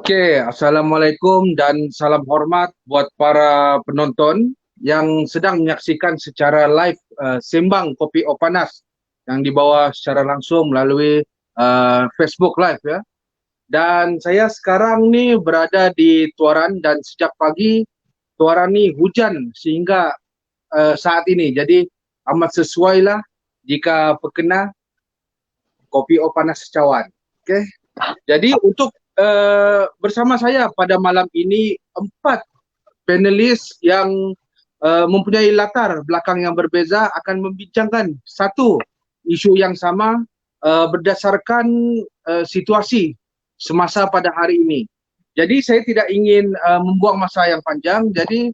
Oke, Assalamualaikum dan salam hormat buat para penonton yang sedang menyaksikan secara live Sembang Kopi O Panas yang dibawa secara langsung melalui Facebook Live ya. Dan saya sekarang nih berada di Tuaran dan sejak pagi Tuaran nih hujan sehingga saat ini. Jadi amat sesuai lah jika berkenan Kopi O Panas Cawan. Oke. Jadi untuk bersama saya pada malam ini 4 panelis yang mempunyai latar belakang yang berbeza akan membincangkan satu isu yang sama berdasarkan situasi semasa pada hari ini. Jadi saya tidak ingin membuang masa yang panjang, jadi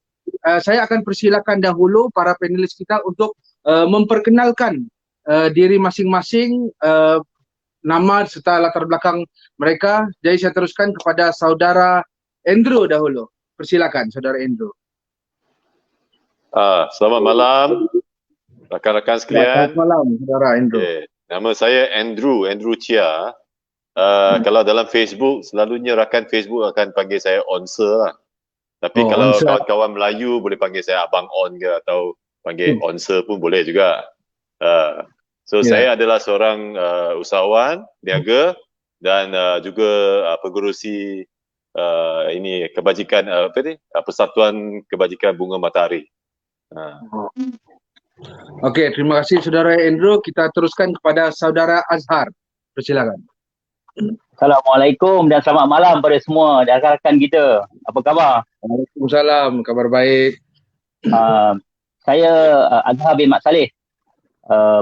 saya akan persilakan dahulu para panelis kita untuk memperkenalkan diri masing-masing, nama serta latar belakang mereka. Jadi saya teruskan kepada saudara Andrew dahulu. Persilakan saudara Andrew. Selamat malam rakan-rakan sekalian. Selamat malam saudara Andrew. Nama saya Andrew Chia. Kalau dalam Facebook, selalunya rakan Facebook akan panggil saya Onser lah. Tapi kalau kawan-kawan Melayu boleh panggil saya Abang On ke, atau panggil Onser pun boleh juga. Saya adalah seorang usahawan, niaga dan juga pengerusi ini kebajikan Persatuan Kebajikan Bunga Matahari. Okey, terima kasih saudara Andrew. Kita teruskan kepada saudara Azhar. Persilakan. Assalamualaikum dan selamat malam pada semua rakan-rakan kita. Apa khabar? Waalaikumsalam, kabar baik. Saya Azhar bin Mat Saleh.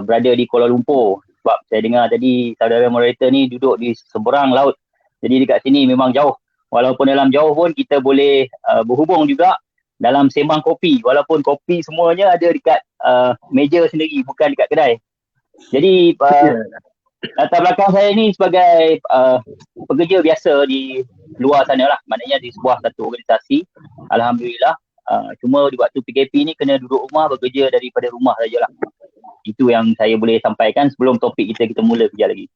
Berada di Kuala Lumpur. Sebab saya dengar tadi saudara moderator ni duduk di seberang laut. Jadi dekat sini memang jauh. Walaupun dalam jauh pun kita boleh berhubung juga dalam sembang kopi. Walaupun kopi semuanya ada dekat meja sendiri, bukan dekat kedai. Jadi latar belakang saya ni sebagai pekerja biasa di luar sana lah. Maknanya di sebuah satu organisasi. Alhamdulillah. Cuma di waktu PKP ni kena duduk rumah, bekerja daripada rumah sajalah. Itu yang saya boleh sampaikan sebelum topik kita mula kerja lagi.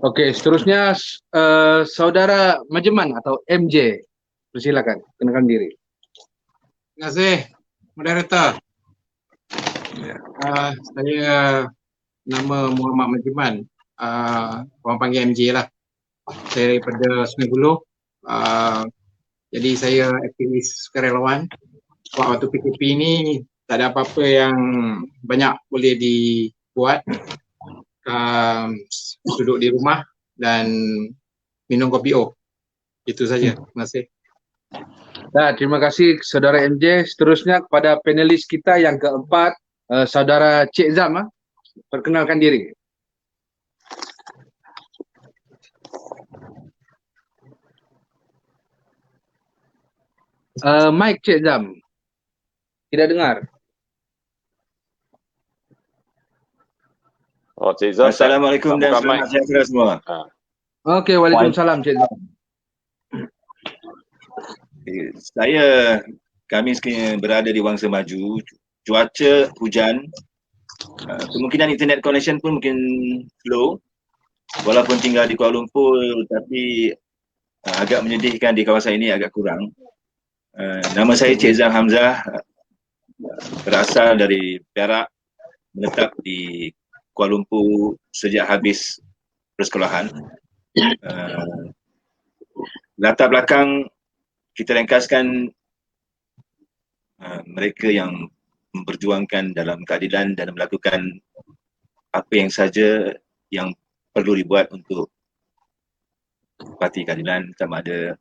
Okey, seterusnya saudara Majeman atau MJ. Persilakan, kenalkan diri. Terima kasih, moderator. Saya nama Muhammad Majeman. Orang panggil MJ lah. Saya daripada Sungai Buloh. Jadi saya aktivis sukarelawan. Sebab waktu PKP ni tak ada apa-apa yang banyak boleh dibuat. Duduk di rumah dan minum kopi O. Itu saja. Terima kasih. Terima kasih saudara MJ. Seterusnya kepada panelis kita yang keempat, saudara Cik Zam. Perkenalkan diri. Mic Cik Zam. Tidak dengar. Cik Zam. Assalamualaikum dan selamat sejahtera semua. Okey, waalaikumsalam Cik Zam. Kami sekarang berada di Wangsa Maju. Cuaca hujan. Kemungkinan internet connection pun mungkin slow. Walaupun tinggal di Kuala Lumpur, tapi agak menyedihkan di kawasan ini agak kurang. Nama saya Cik Zam Hamzah. Berasal dari Perak, menetap di Kuala Lumpur sejak habis persekolahan. Latar belakang kita ringkaskan, mereka yang memperjuangkan dalam keadilan dan melakukan apa yang saja yang perlu dibuat untuk parti keadilan, sama ada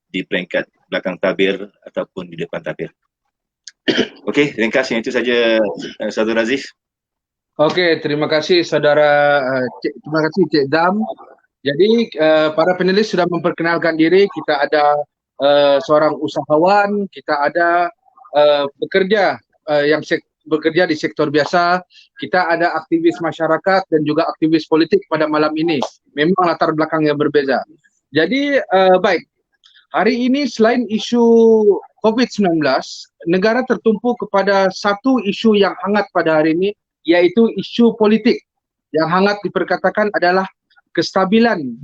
di peringkat belakang tabir ataupun di depan tabir. Okey, ringkasnya itu saja saudara Aziz. Okey, terima kasih saudara terima kasih Cik Zam. Jadi para panelis sudah memperkenalkan diri. Kita ada seorang usahawan, kita ada pekerja yang bekerja di sektor biasa, kita ada aktivis masyarakat dan juga aktivis politik pada malam ini. Memang latar belakang yang berbeza. Jadi baik, hari ini selain isu COVID-19, negara tertumpu kepada satu isu yang hangat pada hari ini, yaitu isu politik. Yang hangat diperkatakan adalah kestabilan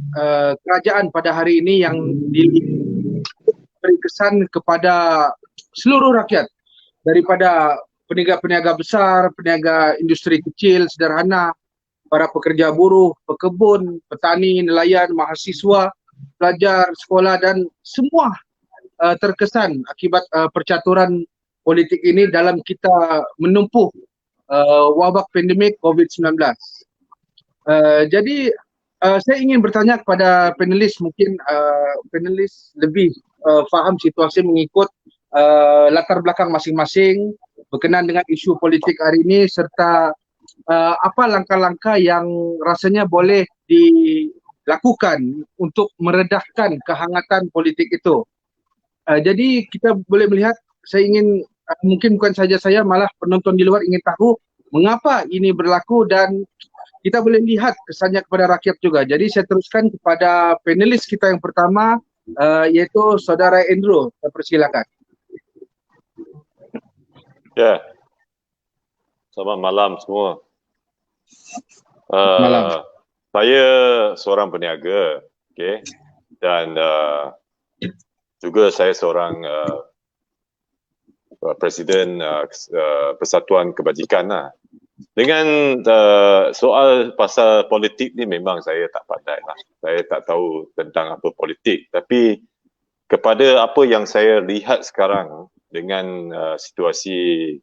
kerajaan pada hari ini yang beri kesan kepada seluruh rakyat, daripada peniaga-peniaga besar, peniaga industri kecil, sederhana, para pekerja buruh, pekebun, petani, nelayan, mahasiswa, pelajar, sekolah dan semua terkesan akibat percaturan politik ini dalam kita menumpuh wabak pandemik COVID-19. Jadi saya ingin bertanya kepada panelis, mungkin panelis lebih faham situasi mengikut latar belakang masing-masing berkenaan dengan isu politik hari ini, serta apa langkah-langkah yang rasanya boleh dilakukan untuk meredahkan kehangatan politik itu. Jadi kita boleh melihat, saya ingin mungkin bukan saja saya, malah penonton di luar ingin tahu mengapa ini berlaku dan kita boleh lihat kesannya kepada rakyat juga. Jadi saya teruskan kepada panelis kita yang pertama, yaitu Saudara Andrew. Saya persilakan. Ya, selamat malam semua. Malam. Saya seorang peniaga, okay, dan juga saya seorang Presiden Persatuan Kebajikan lah. Dengan soal pasal politik ni memang saya tak pandai lah. Saya tak tahu tentang apa politik. Tapi kepada apa yang saya lihat sekarang dengan situasi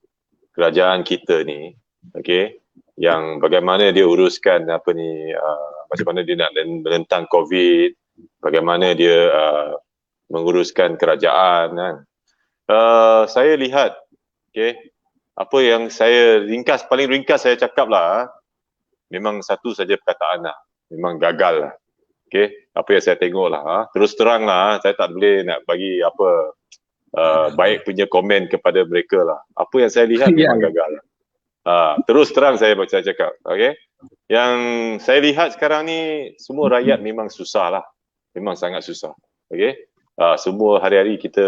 kerajaan kita ni, okay, yang bagaimana dia uruskan apa ni, macam mana dia nak menentang COVID, bagaimana dia menguruskan kerajaan kan. Saya lihat, okay, apa yang saya paling ringkas saya cakap lah, memang satu saja perkataan lah, memang gagal lah. Okay, apa yang saya tengok lah, terus terang lah, saya tak boleh nak bagi apa baik punya komen kepada mereka lah. Apa yang saya lihat memang gagal lah. Terus terang saya cakap, okay. Yang saya lihat sekarang ni, semua rakyat memang susah lah, memang sangat susah, okay. Semua hari-hari kita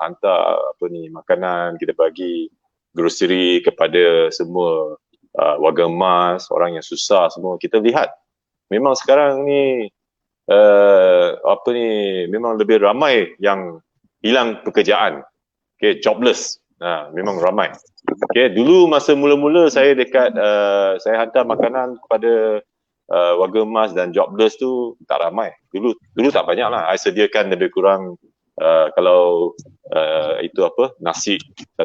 hantar apa ni makanan, kita bagi grocery kepada semua warga emas, orang yang susah semua. Kita lihat memang sekarang ni apa ni memang lebih ramai yang hilang pekerjaan, okay, jobless. Memang ramai. Okay, dulu masa mula-mula saya dekat saya hantar makanan kepada warga emas dan jobless tu tak ramai. Dulu tak banyak lah. Saya sediakan lebih kurang kalau itu apa, nasi,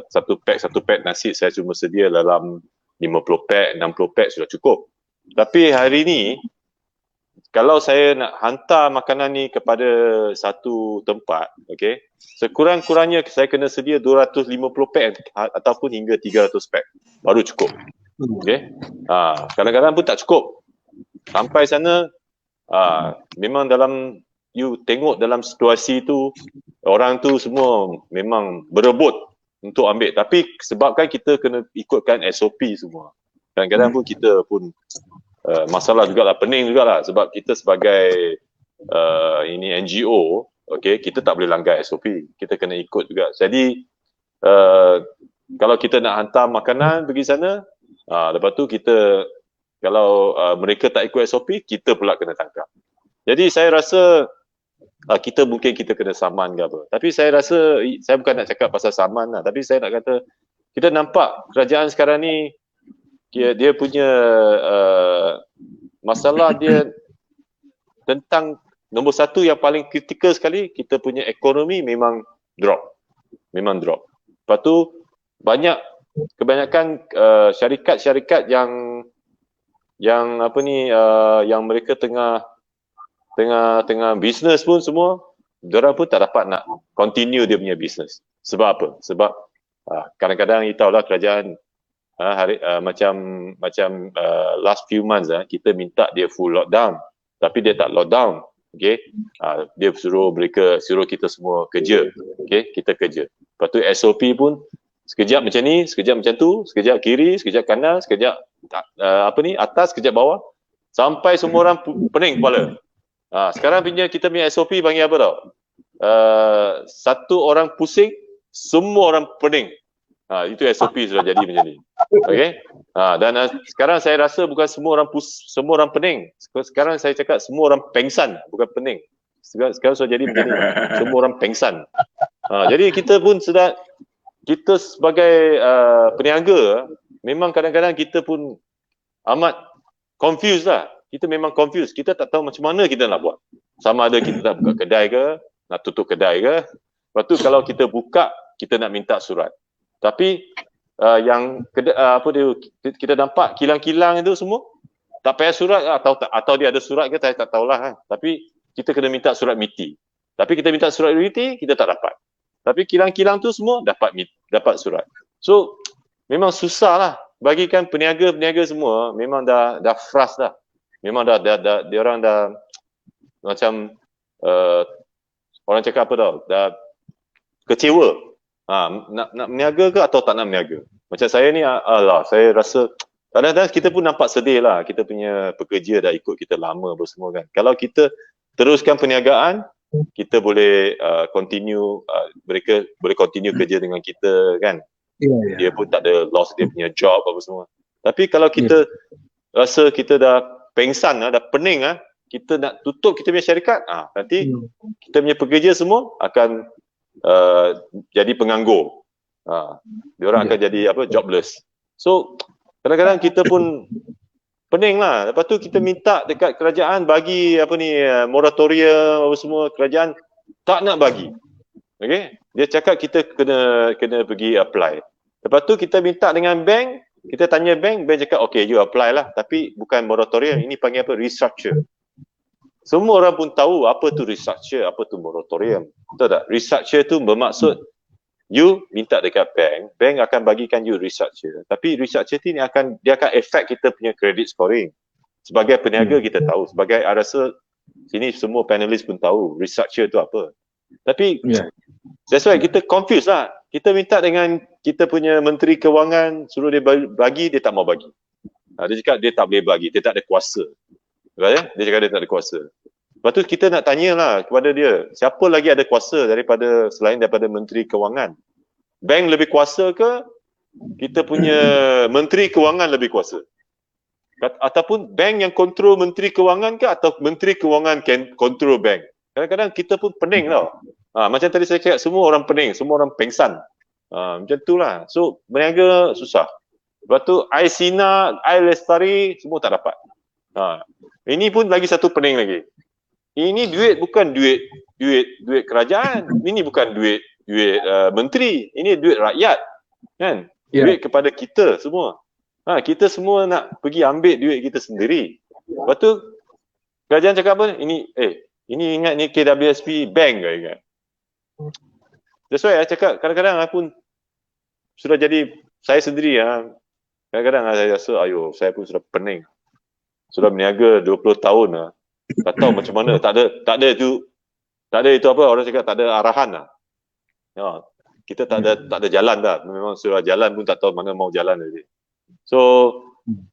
satu pack nasi saya cuma sedia dalam 50 pack, 60 pack sudah cukup. Tapi hari ni kalau saya nak hantar makanan ni kepada satu tempat, okay, sekurang-kurangnya saya kena sedia 250 pack ataupun hingga 300 pack baru cukup. Okay, kadang-kadang pun tak cukup. Sampai sana memang dalam, you tengok dalam situasi tu, orang tu semua memang berebut untuk ambil. Tapi sebabkan kita kena ikutkan SOP semua, kadang-kadang pun kita pun masalah jugalah, pening jugalah, sebab kita sebagai ini NGO, okay, kita tak boleh langgar SOP, kita kena ikut juga. Jadi kalau kita nak hantar makanan pergi sana, lepas tu kita, kalau mereka tak ikut SOP, kita pula kena tangkap. Jadi saya rasa kita kena saman ke apa. Tapi saya rasa, saya bukan nak cakap pasal saman lah, tapi saya nak kata, kita nampak kerajaan sekarang ni, dia punya masalah dia tentang nombor satu yang paling kritikal sekali, kita punya ekonomi memang drop. Lepas tu kebanyakan syarikat-syarikat yang apa ni, yang mereka tengah bisnes pun semua, diorang pun tak dapat nak continue dia punya bisnes. Sebab apa? Sebab kadang-kadang you tahulah kerajaan macam last few months kita minta dia full lockdown, tapi dia tak lockdown, okay. Dia suruh kita semua kerja, okay, kita kerja. Lepas tu SOP pun sekejap macam ni, sekejap macam tu, sekejap kiri, sekejap kanan, sekejap atas, sekejap bawah, sampai semua orang pening kepala. Sekarang kita punya SOP panggil apa tau? Satu orang pusing, semua orang pening. Itu SOP sudah jadi macam ni. Okey. Dan sekarang saya rasa bukan semua orang pening. Sekarang saya cakap semua orang pengsan, bukan pening. Sekarang sudah jadi macam ni. Semua orang pengsan. Jadi kita pun kita sebagai peniaga, memang kadang-kadang kita pun amat confused lah. Kita memang confused. Kita tak tahu macam mana kita nak buat. Sama ada kita nak buka kedai ke, nak tutup kedai ke. Lepas tu kalau kita buka, kita nak minta surat. Tapi kita nampak kilang-kilang itu semua tak payah surat atau dia ada surat ke, saya tak tahulah kan. Tapi kita kena minta surat MITI. Tapi kita minta surat MITI, kita tak dapat. Tapi kilang-kilang tu semua dapat surat. So memang susah lah. Bagikan peniaga-peniaga semua memang dah frust dah. Memang dia orang dah macam orang cakap apa tau, dah kecewa. Nak meniaga ke atau tak nak meniaga. Macam saya ni, saya rasa kadang-kadang kita pun nampak sedih lah. Kita punya pekerja dah ikut kita lama apa semua kan. Kalau kita teruskan perniagaan, kita boleh continue, mereka boleh continue kerja dengan kita kan. Dia pun tak ada loss dia punya job apa semua. Tapi kalau kita rasa kita dah pengsan, dah pening, kita nak tutup kita punya syarikat, nanti kita punya pekerja semua akan jadi penganggur. Diorang akan jadi jobless. So kadang-kadang kita pun pening lah. Lepas tu kita minta dekat kerajaan bagi moratorium apa semua, kerajaan tak nak bagi. Okay? Dia cakap kita kena pergi apply. Lepas tu kita minta dengan bank, kita tanya bank cakap okay, you apply lah. Tapi bukan moratorium, ini panggil apa? Restructure. Semua orang pun tahu apa tu restructure, apa tu moratorium. Betul tak? Restructure tu bermaksud you minta dekat bank akan bagikan you restructure. Tapi restructure ni dia akan affect kita punya credit scoring. Sebagai peniaga kita tahu, sebagai I rasa sini semua panelis pun tahu restructure tu apa. Tapi that's why kita confused lah. Kita minta dengan kita punya Menteri Kewangan, suruh dia bagi, dia tak mau bagi. Dia cakap dia tak boleh bagi, dia tak ada kuasa. Dia cakap dia tak ada kuasa. Lepas tu kita nak tanyalah kepada dia, siapa lagi ada kuasa selain daripada Menteri Kewangan? Bank lebih kuasa ke? Kita punya Menteri Kewangan lebih kuasa? Ataupun bank yang kontrol Menteri Kewangan ke, atau Menteri Kewangan kontrol bank? Kadang-kadang kita pun pening tau. Macam tadi saya cakap, semua orang pening, semua orang pengsan. Macam tu lah. So berniaga susah. Lepas tu Aisina, Lestari semua tak dapat. Ini pun lagi satu pening lagi. Ini duit bukan duit kerajaan. Ini bukan duit menteri. Ini duit rakyat. Kan? Duit kepada kita semua. Kita semua nak pergi ambil duit kita sendiri. Lepas tu kerajaan cakap apa? Ini ingat ni KWSP bank ke ingat? That's why saya cakap kadang-kadang aku pun sudah jadi saya sendiri kadang-kadang saya rasa saya pun sudah pening. Sudah berniaga 20 tahun tak tahu macam mana, tak ada itu apa orang cakap, tak ada arahan lah. Kita tak ada jalan dah. Memang sudah jalan pun tak tahu mana mau jalan lagi. So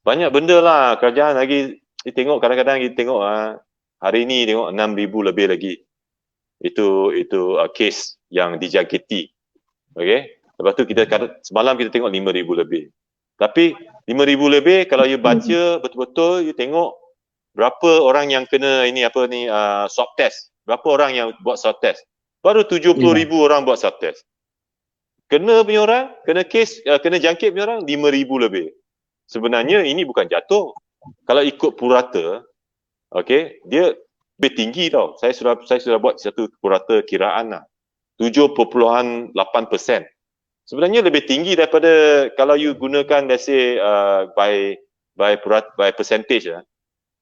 banyak benda lah kerajaan lagi tengok, kadang-kadang kita tengok hari ni tengok 6,000 lebih lagi. Itu kes yang dijangkiti. Okey. Lepas tu semalam kita tengok 5,000 lebih. Tapi 5,000 lebih kalau you baca betul-betul, you tengok berapa orang yang kena swab test. Berapa orang yang buat swab test. Baru 70,000 orang buat swab test. Kena punya orang, kena jangkit punya orang 5,000 lebih. Sebenarnya ini bukan jatuh. Kalau ikut purata, okey, dia lebih tinggi tau. Saya sudah buat satu purata kiraan lah. 7.8%. Sebenarnya lebih tinggi daripada kalau you gunakan let's say by percentage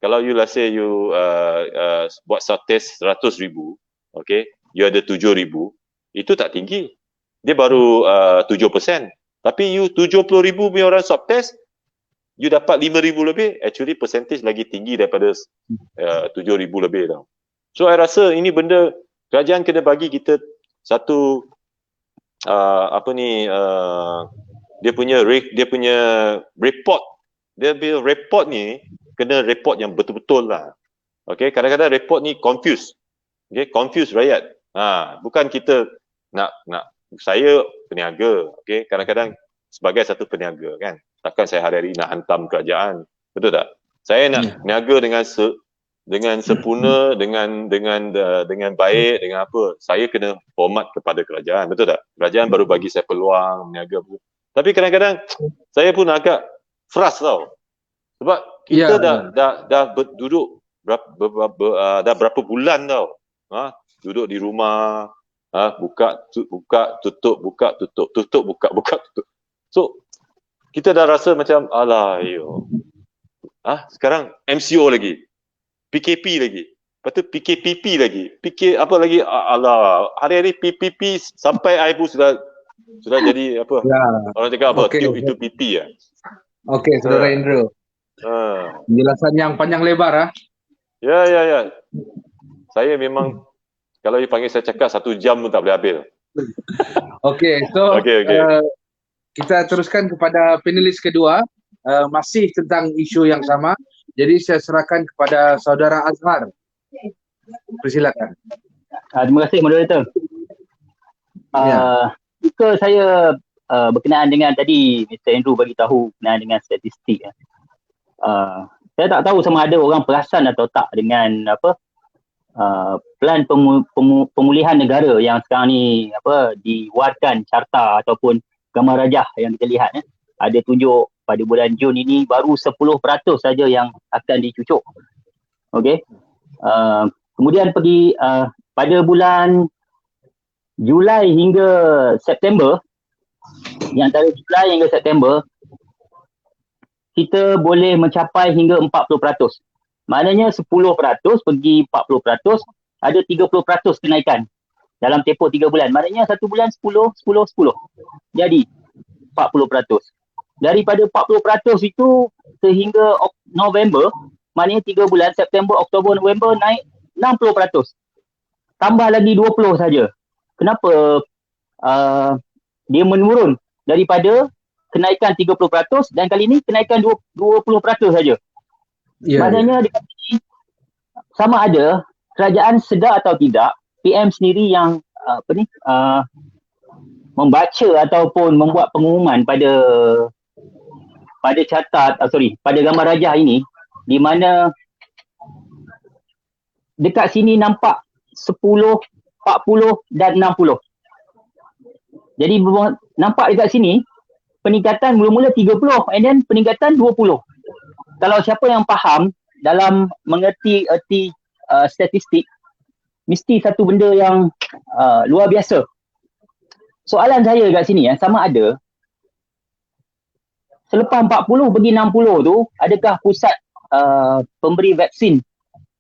Kalau you let's say you buat swab test 100,000, okay, you ada 7,000, itu tak tinggi. Dia baru 7%. Tapi you 70,000 punya orang swab test, you dapat 5,000 lebih, actually percentage lagi tinggi daripada 7,000 lebih tau. So I rasa ini benda kerajaan kena bagi kita satu dia punya report. Dia punya report ni kena report yang betul-betul lah. Okay, kadang-kadang report ni confuse. Okay, confuse rakyat. Bukan kita nak saya peniaga. Okay, kadang-kadang sebagai satu peniaga kan. Takkan saya hari-hari nak hantam kerajaan. Betul tak? Saya nak niaga dengan sempurna, dengan baik, dengan apa. Saya kena hormat kepada kerajaan. Betul tak? Kerajaan baru bagi saya peluang meniaga. Tapi kadang-kadang saya pun agak frust tau. Sebab kita dah duduk dah berapa bulan tau. Duduk di rumah, buka, tutup, buka, tutup, buka, tutup. So, kita dah rasa macam, alah, sekarang MCO lagi, PKP lagi, lepas tu PKPP lagi, apa lagi, alah, hari-hari PPP sampai I pun sudah jadi apa, orang cakap apa, itu PP ya. Okey, Saudara Andrew. Penjelasan yang panjang lebar. Ya. Saya memang, kalau dipanggil saya cakap 1 jam pun tak boleh habis. Okey, so kita teruskan kepada panelis kedua, masih tentang isu yang sama. Jadi saya serahkan kepada Saudara Azhar. Persilakan. Terima kasih moderator. Jika saya berkenaan dengan tadi Mr. Andrew bagi tahu berkenaan dengan statistik. Saya tak tahu sama ada orang perasan atau tak dengan plan pemulihan negara yang sekarang ni diwarkan carta ataupun gambar rajah yang kita lihat. Ada tunjuk pada bulan Jun ini baru 10% saja yang akan dicucuk. Okey. Kemudian pergi pada bulan Julai hingga September, yang antara Julai hingga September kita boleh mencapai hingga 40%. Maknanya 10% pergi 40%, ada 30% kenaikan dalam tempoh 3 bulan. Maknanya 1 bulan 10. Jadi 40%. Daripada 40% itu sehingga November, maknanya 3 bulan, September, Oktober, November naik 60%. Tambah lagi 20 saja. Kenapa dia menurun daripada kenaikan 30% dan kali ini kenaikan 20% saja. Maknanya dekat sini sama ada kerajaan sedar atau tidak, PM sendiri yang membaca ataupun membuat pengumuman pada pada gambar rajah ini, di mana dekat sini nampak 10, 40 dan 60. Jadi nampak dekat sini peningkatan mula-mula 30 and then peningkatan 20. Kalau siapa yang faham dalam mengerti erti statistik, mesti satu benda yang luar biasa. Soalan saya kat sini sama ada selepas 40 pergi 60 tu, adakah pusat pemberi vaksin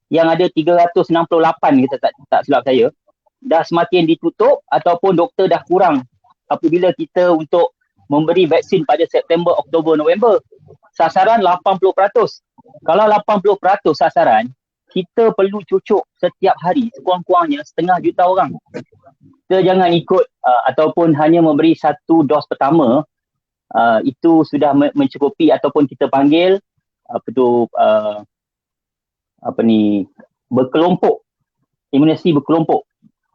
yang ada 368 kita tak silap saya, dah semakin ditutup ataupun doktor dah kurang apabila kita untuk memberi vaksin pada September, Oktober, November. Sasaran 80%. Kalau 80% sasaran, kita perlu cucuk setiap hari sekurang-kurangnya 500,000 orang. Kita jangan ikut ataupun hanya memberi 1 dos pertama, itu sudah mencukupi ataupun kita panggil berkelompok, imunisi berkelompok.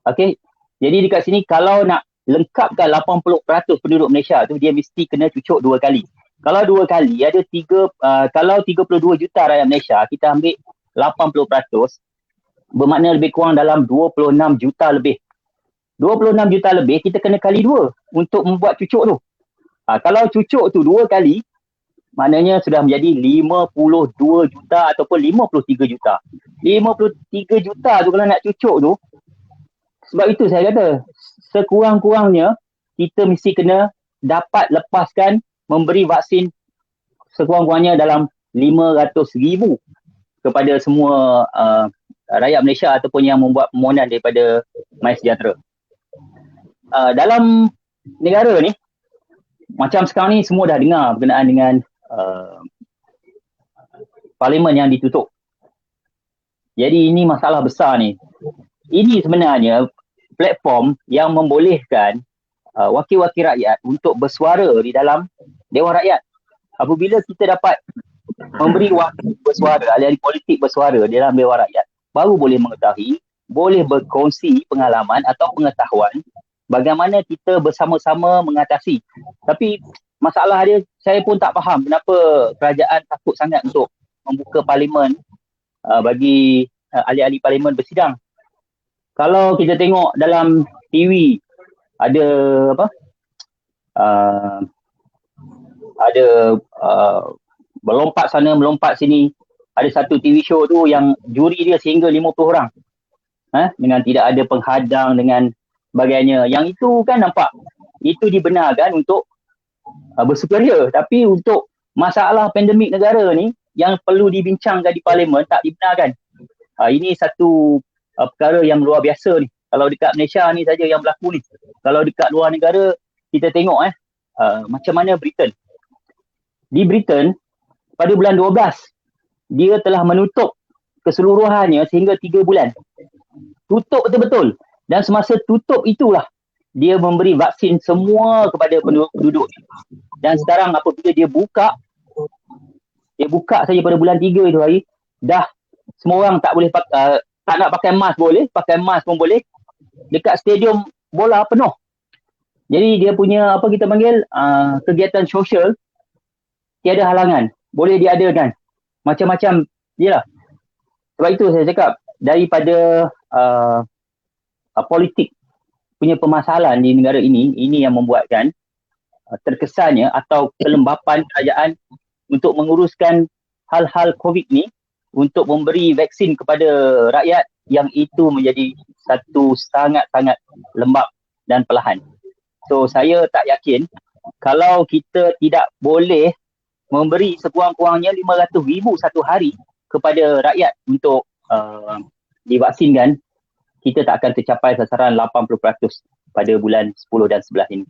Okey. Jadi dekat sini kalau nak lengkapkan 80% penduduk Malaysia tu, dia mesti kena cucuk 2 kali. Kalau 2 kali ada kalau 32 juta rakyat Malaysia, kita ambil 80%, bermakna lebih kurang dalam 26 juta lebih. 26 juta lebih kita kena kali 2 untuk membuat cucuk tu. Kalau cucuk tu 2 kali, maknanya sudah menjadi 52 juta ataupun 53 juta. 53 juta tu kalau nak cucuk tu, sebab itu saya kata sekurang-kurangnya kita mesti kena dapat lepaskan memberi vaksin sekurang-kurangnya dalam 500,000 kepada semua rakyat Malaysia ataupun yang membuat permohonan daripada MySejahtera. Dalam negara ni, macam sekarang ni semua dah dengar berkenaan dengan parlimen yang ditutup. Jadi ini masalah besar ni. Ini sebenarnya platform yang membolehkan wakil-wakil rakyat untuk bersuara di dalam Dewan Rakyat. Apabila kita dapat memberi wakil bersuara, ahli-ahli politik bersuara di dalam Dewan Rakyat, baru boleh mengetahui, boleh berkongsi pengalaman atau pengetahuan bagaimana kita bersama-sama mengatasi. Tapi masalah dia, saya pun tak faham kenapa kerajaan takut sangat untuk membuka parlimen bagi ahli-ahli parlimen bersidang. Kalau kita tengok dalam TV ada apa? Ada melompat sana, melompat sini. Ada satu TV show tu yang juri dia sehingga 50 orang. Dengan tidak ada penghadang, dengan sebagainya. Yang itu kan nampak, itu dibenarkan untuk bersukaria. Tapi untuk masalah pandemik negara ni, yang perlu dibincangkan di parlimen, tak dibenarkan. Ini satu perkara yang luar biasa ni. Kalau dekat Malaysia ni saja yang berlaku ni. Kalau dekat luar negara, kita tengok macam mana Britain. Di Britain, pada bulan 12, dia telah menutup keseluruhannya sehingga 3 bulan. Tutup betul-betul. Dan semasa tutup itulah, dia memberi vaksin semua kepada penduduk. Dan sekarang apabila dia buka saja pada bulan 3 itu hari, dah semua orang tak boleh tak nak pakai mask boleh, pakai mask pun boleh. Dekat stadium bola penuh. Jadi dia punya apa kita panggil kegiatan sosial tiada halangan, boleh diadakan. Macam-macam jelah. Sebab itu saya cakap daripada politik punya permasalahan di negara ini yang membuatkan terkesannya atau kelembapan kerajaan untuk menguruskan hal-hal COVID ni, untuk memberi vaksin kepada rakyat, yang itu menjadi satu sangat-sangat lembab dan perlahan. So saya tak yakin kalau kita tidak boleh memberi sekurang-kurangnya 500,000 satu hari kepada rakyat untuk divaksinkan, kita tak akan tercapai sasaran 80% pada bulan 10 dan 11 ini.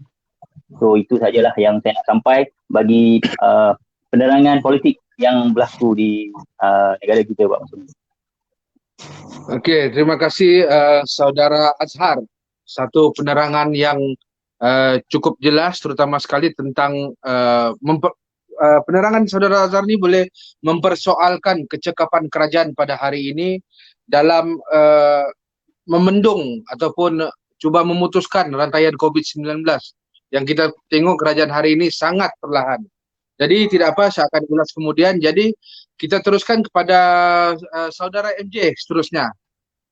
So itu sajalah yang saya nak sampai bagi penerangan politik yang berlaku di negara kita, Pak Masud. Okey, terima kasih Saudara Azhar. Satu penerangan yang cukup jelas, terutama sekali tentang penerangan Saudara Azhar ni boleh mempersoalkan kecekapan kerajaan pada hari ini dalam memendung ataupun cuba memutuskan rantaian COVID-19 yang kita tengok kerajaan hari ini sangat perlahan. Jadi tidak apa, saya akan ulas kemudian. Jadi kita teruskan kepada Saudara MJ seterusnya.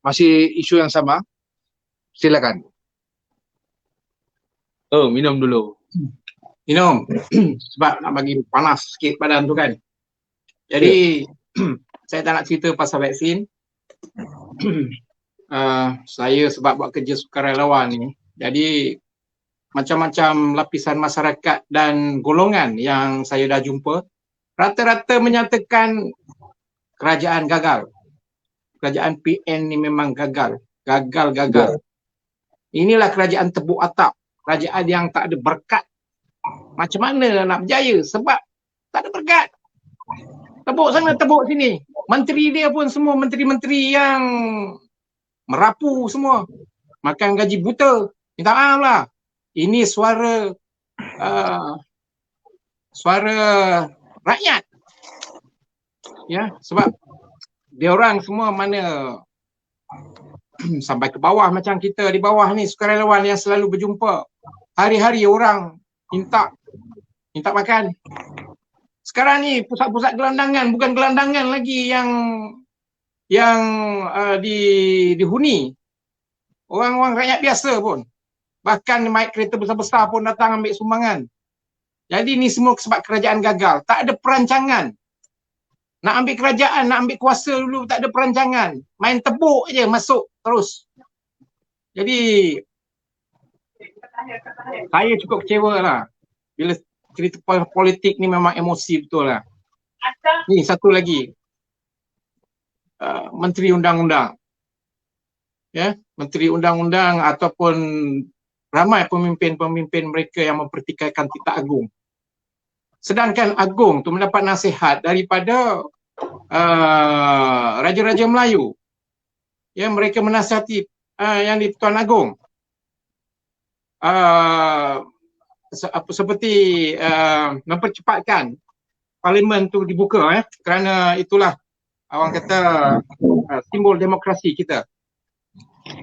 Masih isu yang sama. Silakan. Oh, minum dulu. Minum. Sebab nak bagi panas sikit badan tu kan. Jadi saya tak nak cerita pasal vaksin. Saya sebab buat kerja sukarelawan ni, jadi macam-macam lapisan masyarakat dan golongan yang saya dah jumpa, rata-rata menyatakan kerajaan gagal. Kerajaan PN ni memang gagal. Gagal. Inilah kerajaan tepuk atap. Kerajaan yang tak ada berkat. Macam mana nak berjaya? Sebab tak ada berkat. Tepuk sana, tepuk sini. Menteri dia pun semua menteri-menteri yang merapu semua. Makan gaji buta. Minta maaf lah. Ini suara rakyat. Ya, sebab dia orang semua mana sampai ke bawah macam kita di bawah ni, sukarelawan yang selalu berjumpa. Hari-hari orang minta makan. Sekarang ni pusat-pusat gelandangan, bukan gelandangan lagi yang dihuni. Orang-orang rakyat biasa pun. Bahkan naik kereta besar-besar pun datang ambil sumbangan. Jadi ni semua sebab kerajaan gagal. Tak ada perancangan. Nak ambil kerajaan, nak ambil kuasa dulu, tak ada perancangan. Main tepuk je, masuk terus. Jadi saya cukup kecewa lah. Bila cerita politik ni memang emosi betul lah. Ni satu lagi. Menteri Undang-Undang. Ya, Menteri Undang-Undang ataupun ramai pemimpin-pemimpin mereka yang mempertikaikan Titah Agung. Sedangkan Agung tu mendapat nasihat daripada Raja-Raja Melayu. Ya, mereka menasihati yang di Tuan Agong. Seperti mempercepatkan parlimen tu dibuka, kerana itulah orang kata simbol demokrasi kita.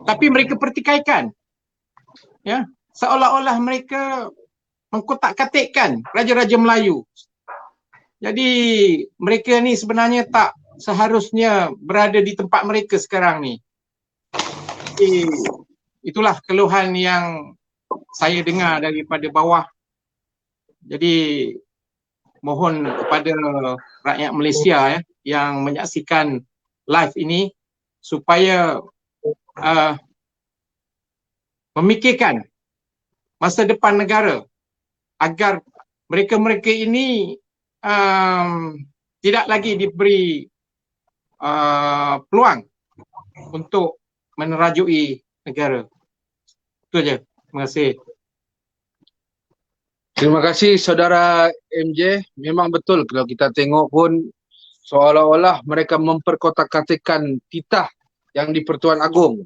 Tapi mereka pertikaikan. Ya, seolah-olah mereka mengkotak-katikkan raja-raja Melayu. Jadi mereka ni sebenarnya tak seharusnya berada di tempat mereka sekarang ni. Jadi, itulah keluhan yang saya dengar daripada bawah. Jadi mohon kepada rakyat Malaysia yang menyaksikan live ini supaya memikirkan masa depan negara agar mereka-mereka ini tidak lagi diberi peluang untuk menerajui negara. Itu aja. Terima kasih. Terima kasih saudara MJ. Memang betul kalau kita tengok pun seolah-olah mereka memperkotak-katikkan titah yang di Pertuan Agong.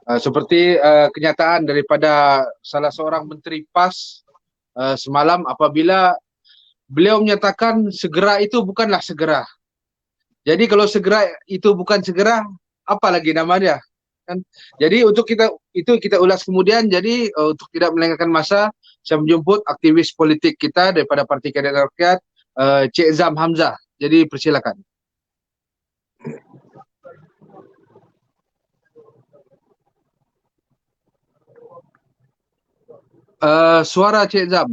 Seperti kenyataan daripada salah seorang menteri PAS semalam apabila beliau menyatakan segera itu bukanlah segera. Jadi kalau segera itu bukan segera, apa lagi namanya? Kan? Jadi untuk kita ulas kemudian. Jadi untuk tidak melengahkan masa, saya menjemput aktivis politik kita daripada Parti Keadilan Rakyat, Cik Zam Hamzah. Jadi persilakan. Suara Cik Zam.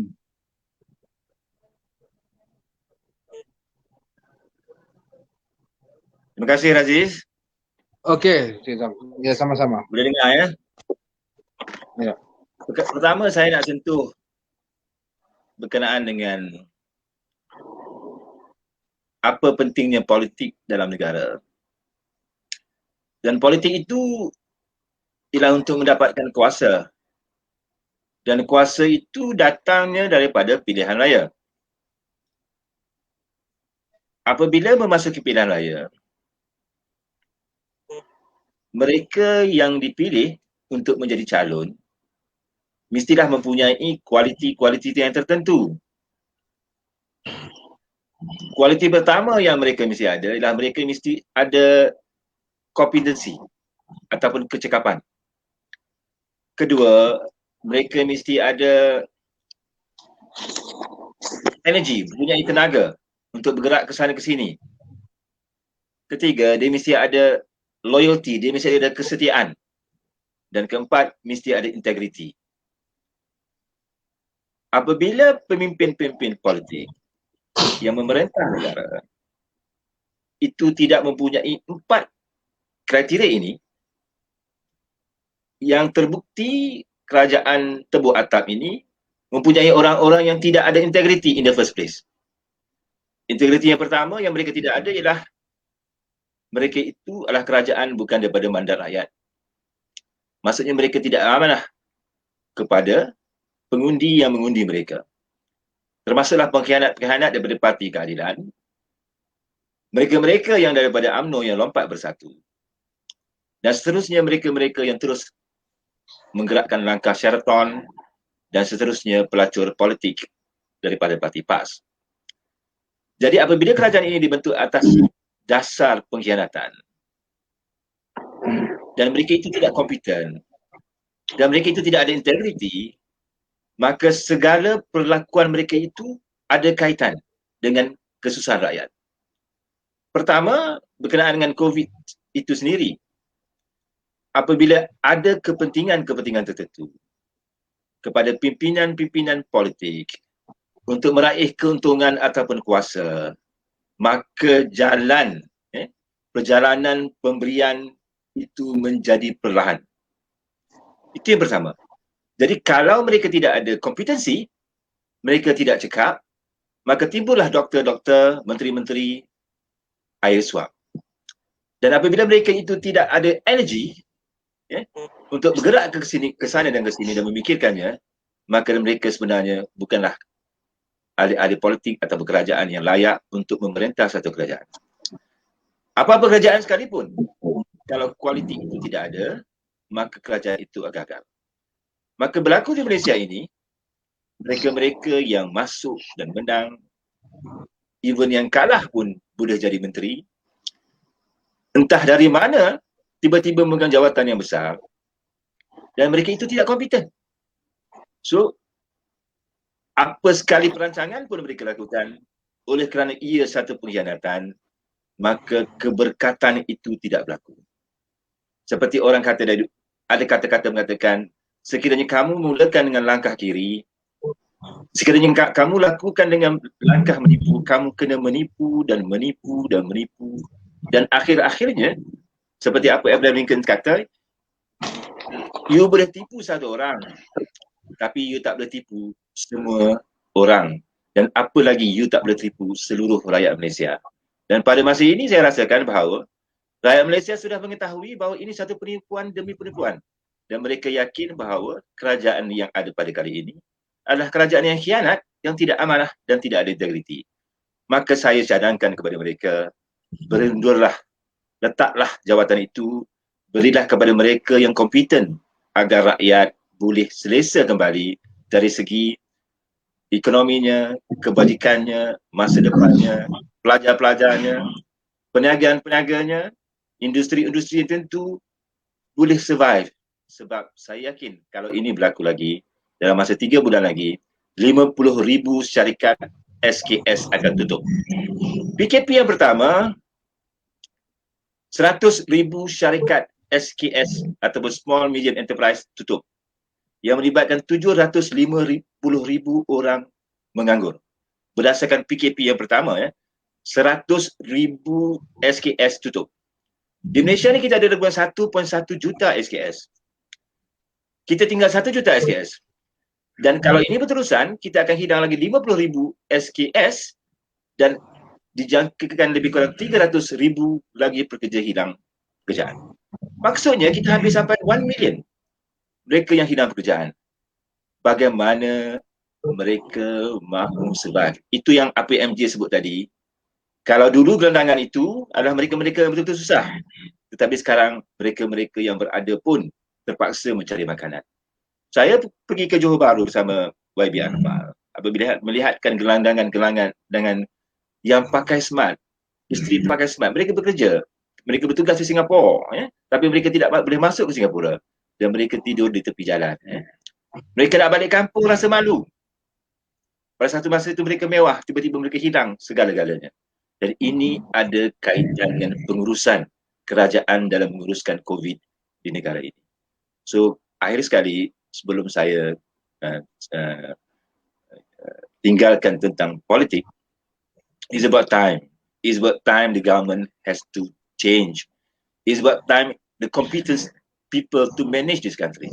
Terima kasih Raziz. Okey, Cik Zam. Ya, sama-sama. Boleh dengar ya? Ya. Pertama saya nak sentuh berkenaan dengan apa pentingnya politik dalam negara. Dan politik itu ialah untuk mendapatkan kuasa. Dan kuasa itu datangnya daripada pilihan raya. Apabila memasuki pilihan raya, mereka yang dipilih untuk menjadi calon mestilah mempunyai kualiti-kualiti yang tertentu. Kualiti pertama yang mereka mesti ada ialah mereka mesti ada kompetensi ataupun kecekapan. Kedua, mereka mesti ada energi, mempunyai tenaga untuk bergerak ke sana ke sini. Ketiga, dia mesti ada loyalty, dia mesti ada kesetiaan. Dan keempat, mesti ada integriti. Apabila pemimpin-pemimpin politik yang memerintah negara itu tidak mempunyai 4 kriteria ini, yang terbukti kerajaan Tebuk Atap ini mempunyai orang-orang yang tidak ada integriti in the first place. Integriti yang pertama yang mereka tidak ada ialah mereka itu adalah kerajaan bukan daripada mandat rakyat. Maksudnya mereka tidak amanah kepada pengundi yang mengundi mereka. Termasuklah pengkhianat-pengkhianat daripada Parti Keadilan. Mereka-mereka yang daripada UMNO yang lompat bersatu. Dan seterusnya mereka-mereka yang terus menggerakkan langkah Sheraton dan seterusnya pelacur politik daripada Parti PAS. Jadi apabila kerajaan ini dibentuk atas dasar pengkhianatan dan mereka itu tidak kompeten dan mereka itu tidak ada integriti, maka segala perlakuan mereka itu ada kaitan dengan kesusahan rakyat. Pertama, berkenaan dengan COVID itu sendiri. Apabila ada kepentingan-kepentingan tertentu kepada pimpinan-pimpinan politik untuk meraih keuntungan ataupun kuasa, maka perjalanan pemberian itu menjadi perlahan. Itu yang pertama. Jadi kalau mereka tidak ada kompetensi, mereka tidak cekap, maka timbullah doktor-doktor, menteri-menteri air suap. Dan apabila mereka itu tidak ada energi untuk bergerak ke sana dan ke sini dan memikirkannya, maka mereka sebenarnya bukanlah ahli-ahli politik atau kerajaan yang layak untuk memerintah satu kerajaan. Apa-apa kerajaan sekalipun, kalau kualiti itu tidak ada, maka kerajaan itu gagal. Maka berlaku di Malaysia ini, mereka-mereka yang masuk dan menang, even yang kalah pun boleh jadi menteri, entah dari mana tiba-tiba memegang jawatan yang besar, dan mereka itu tidak kompeten. So, apa sekali perancangan pun mereka lakukan, oleh kerana ia satu pengkhianatan, maka keberkatan itu tidak berlaku. Seperti orang kata, ada kata-kata mengatakan, sekiranya kamu mulakan dengan langkah kiri, sekiranya kamu lakukan dengan langkah menipu, kamu kena menipu dan menipu dan menipu. Dan akhir-akhirnya, seperti apa Abraham Lincoln kata, you boleh tipu satu orang, tapi you tak boleh tipu semua orang. Dan apa lagi, you tak boleh tipu seluruh rakyat Malaysia. Dan pada masa ini saya rasakan bahawa rakyat Malaysia sudah mengetahui bahawa ini satu penipuan demi penipuan. Dan mereka yakin bahawa kerajaan yang ada pada kali ini adalah kerajaan yang khianat, yang tidak amanah dan tidak ada integriti. Maka saya cadangkan kepada mereka, berundurlah, letaklah jawatan itu, berilah kepada mereka yang kompeten agar rakyat boleh selesa kembali dari segi ekonominya, kebajikannya, masa depannya, pelajar-pelajarnya, peniagaan-peniaganya, industri-industri tentu boleh survive. Sebab saya yakin kalau ini berlaku lagi, dalam masa 3 bulan lagi, 50,000 syarikat SKS akan tutup. PKP yang pertama, 100,000 syarikat SKS ataupun Small Medium Enterprise tutup, yang melibatkan 750,000 orang menganggur. Berdasarkan PKP yang pertama, 100,000 SKS tutup. Di Malaysia ni kita ada lebih 1.1 juta SKS. Kita tinggal 1 juta SKS. Dan kalau ini berterusan, kita akan hilang lagi 50,000 SKS dan dijangkakan lebih kurang 300,000 lagi pekerja hilang pekerjaan. Maksudnya kita hampir sampai 1 million mereka yang hilang pekerjaan. Bagaimana mereka mahu survive? Itu yang APMJ sebut tadi. Kalau dulu gelandangan itu adalah mereka-mereka yang betul-betul susah. Tetapi sekarang mereka-mereka yang berada pun terpaksa mencari makanan. Saya pergi ke Johor Bahru bersama YB Akmal. Apabila melihatkan gelandangan yang pakai smart, isteri pakai smart, mereka bekerja. Mereka bertugas di Singapura, tapi mereka tidak boleh masuk ke Singapura. Dan mereka tidur di tepi jalan. Mereka nak balik kampung rasa malu. Pada satu masa itu mereka mewah, tiba-tiba mereka hilang segala-galanya. Dan ini ada kaitan dengan pengurusan kerajaan dalam menguruskan COVID di negara ini. So, akhir sekali sebelum saya tinggalkan tentang politik, it's about time. It's about time the government has to change. It's about time the competence people to manage this country.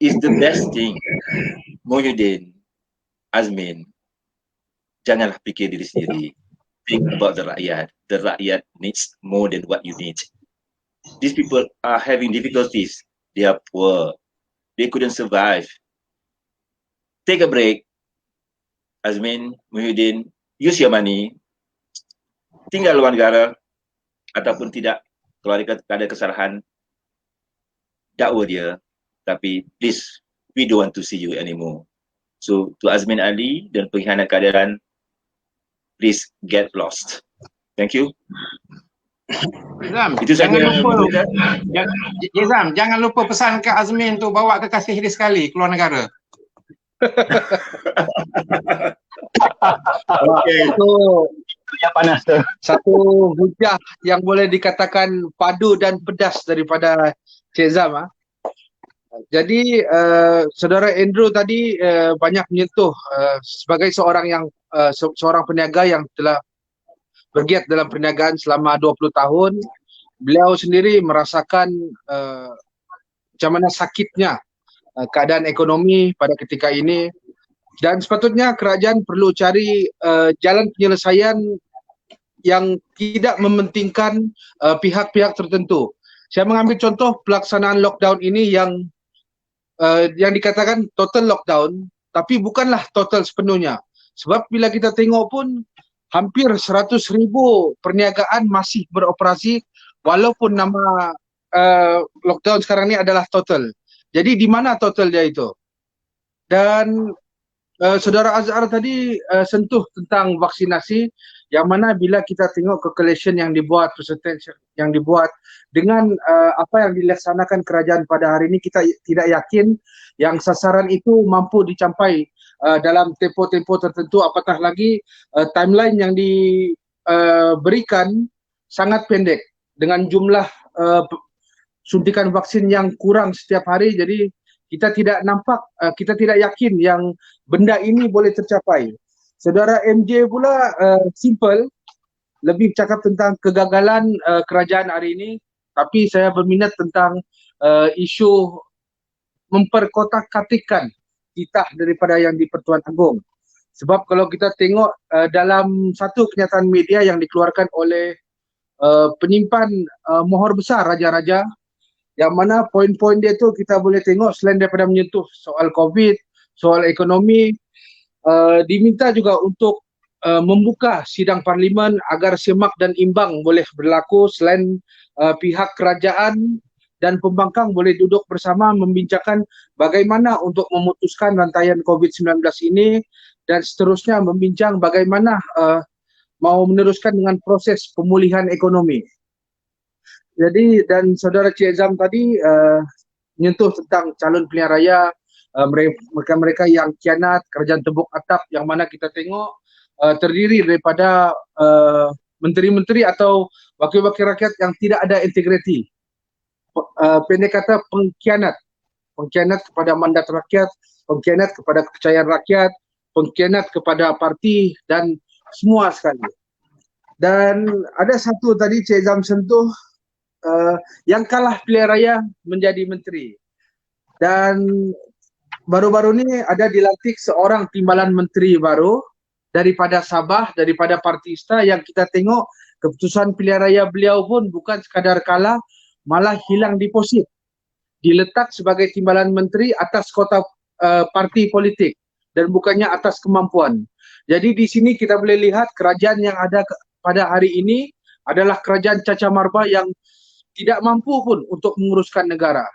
It's the best thing. Mohyuddin, Azmin, janganlah fikir diri sendiri. Think about the rakyat. The rakyat needs more than what you need. These people are having difficulties. They are poor. They couldn't survive. Take a break. Azmin, Mohyuddin, use your money. Tinggal luar negara ataupun tidak, kalau ada kesalahan, dakwa dia, tapi please, we don't want to see you anymore. So, to Azmin Ali dan pengkhianat keadaan, please get lost. Thank you. Zam, Itu jangan saja. lupa, Zam, jangan lupa pesan ke Azmin tu bawa kekasih dia sekali keluar negara. Okay. So, Yang panas tu. satu hujah yang boleh dikatakan padu dan pedas daripada Cik Zam. Jadi saudara Andrew tadi banyak menyentuh sebagai seorang peniaga yang telah bergiat dalam perniagaan selama 20 tahun. Beliau sendiri merasakan macam mana sakitnya keadaan ekonomi pada ketika ini, dan sepatutnya kerajaan perlu cari jalan penyelesaian yang tidak mementingkan pihak-pihak tertentu. Saya mengambil contoh pelaksanaan lockdown ini yang dikatakan total lockdown, tapi bukanlah total sepenuhnya. Sebab bila kita tengok pun hampir 100,000 perniagaan masih beroperasi walaupun nama lockdown sekarang ni adalah total. Jadi di mana total dia itu? Dan Saudara Azhar tadi sentuh tentang vaksinasi, yang mana bila kita tengok calculation yang dibuat, percentage yang dibuat dengan apa yang dilaksanakan kerajaan pada hari ini, kita tidak yakin yang sasaran itu mampu dicapai dalam tempoh-tempoh tertentu, apatah lagi timeline yang diberikan sangat pendek dengan jumlah suntikan vaksin yang kurang setiap hari. Jadi kita tidak nampak, kita tidak yakin yang benda ini boleh tercapai. Saudara MJ pula simple, lebih cakap tentang kegagalan kerajaan hari ini, tapi saya berminat tentang isu memperkotak-katikkan titah daripada yang di Pertuan Agong. Sebab kalau kita tengok dalam satu kenyataan media yang dikeluarkan oleh penyimpan mohor besar raja-raja, yang mana poin-poin dia tu kita boleh tengok selain daripada menyentuh soal COVID, soal ekonomi, diminta juga untuk membuka sidang parlimen agar semak dan imbang boleh berlaku, selain pihak kerajaan dan pembangkang boleh duduk bersama membincangkan bagaimana untuk memutuskan rantaian COVID-19 ini, dan seterusnya membincang bagaimana mau meneruskan dengan proses pemulihan ekonomi. Jadi, dan saudara Cik Azam tadi menyentuh tentang calon pilihan raya, mereka-mereka yang kianat, kerajaan tebuk atap yang mana kita tengok terdiri daripada menteri-menteri atau wakil-wakil rakyat yang tidak ada integriti. Pendek kata pengkhianat kepada mandat rakyat, pengkhianat kepada kepercayaan rakyat, pengkhianat kepada parti dan semua sekali. Dan ada satu tadi Cik Azam sentuh, yang kalah pilihan raya menjadi menteri. Dan baru-baru ni ada dilantik seorang timbalan menteri baru daripada Sabah, daripada Parti Ista, yang kita tengok keputusan pilihan raya beliau pun bukan sekadar kalah, malah hilang deposit. Diletak sebagai timbalan menteri atas kota parti politik dan bukannya atas kemampuan. Jadi di sini kita boleh lihat kerajaan yang ada pada hari ini adalah kerajaan caca marba yang tidak mampu pun untuk menguruskan negara.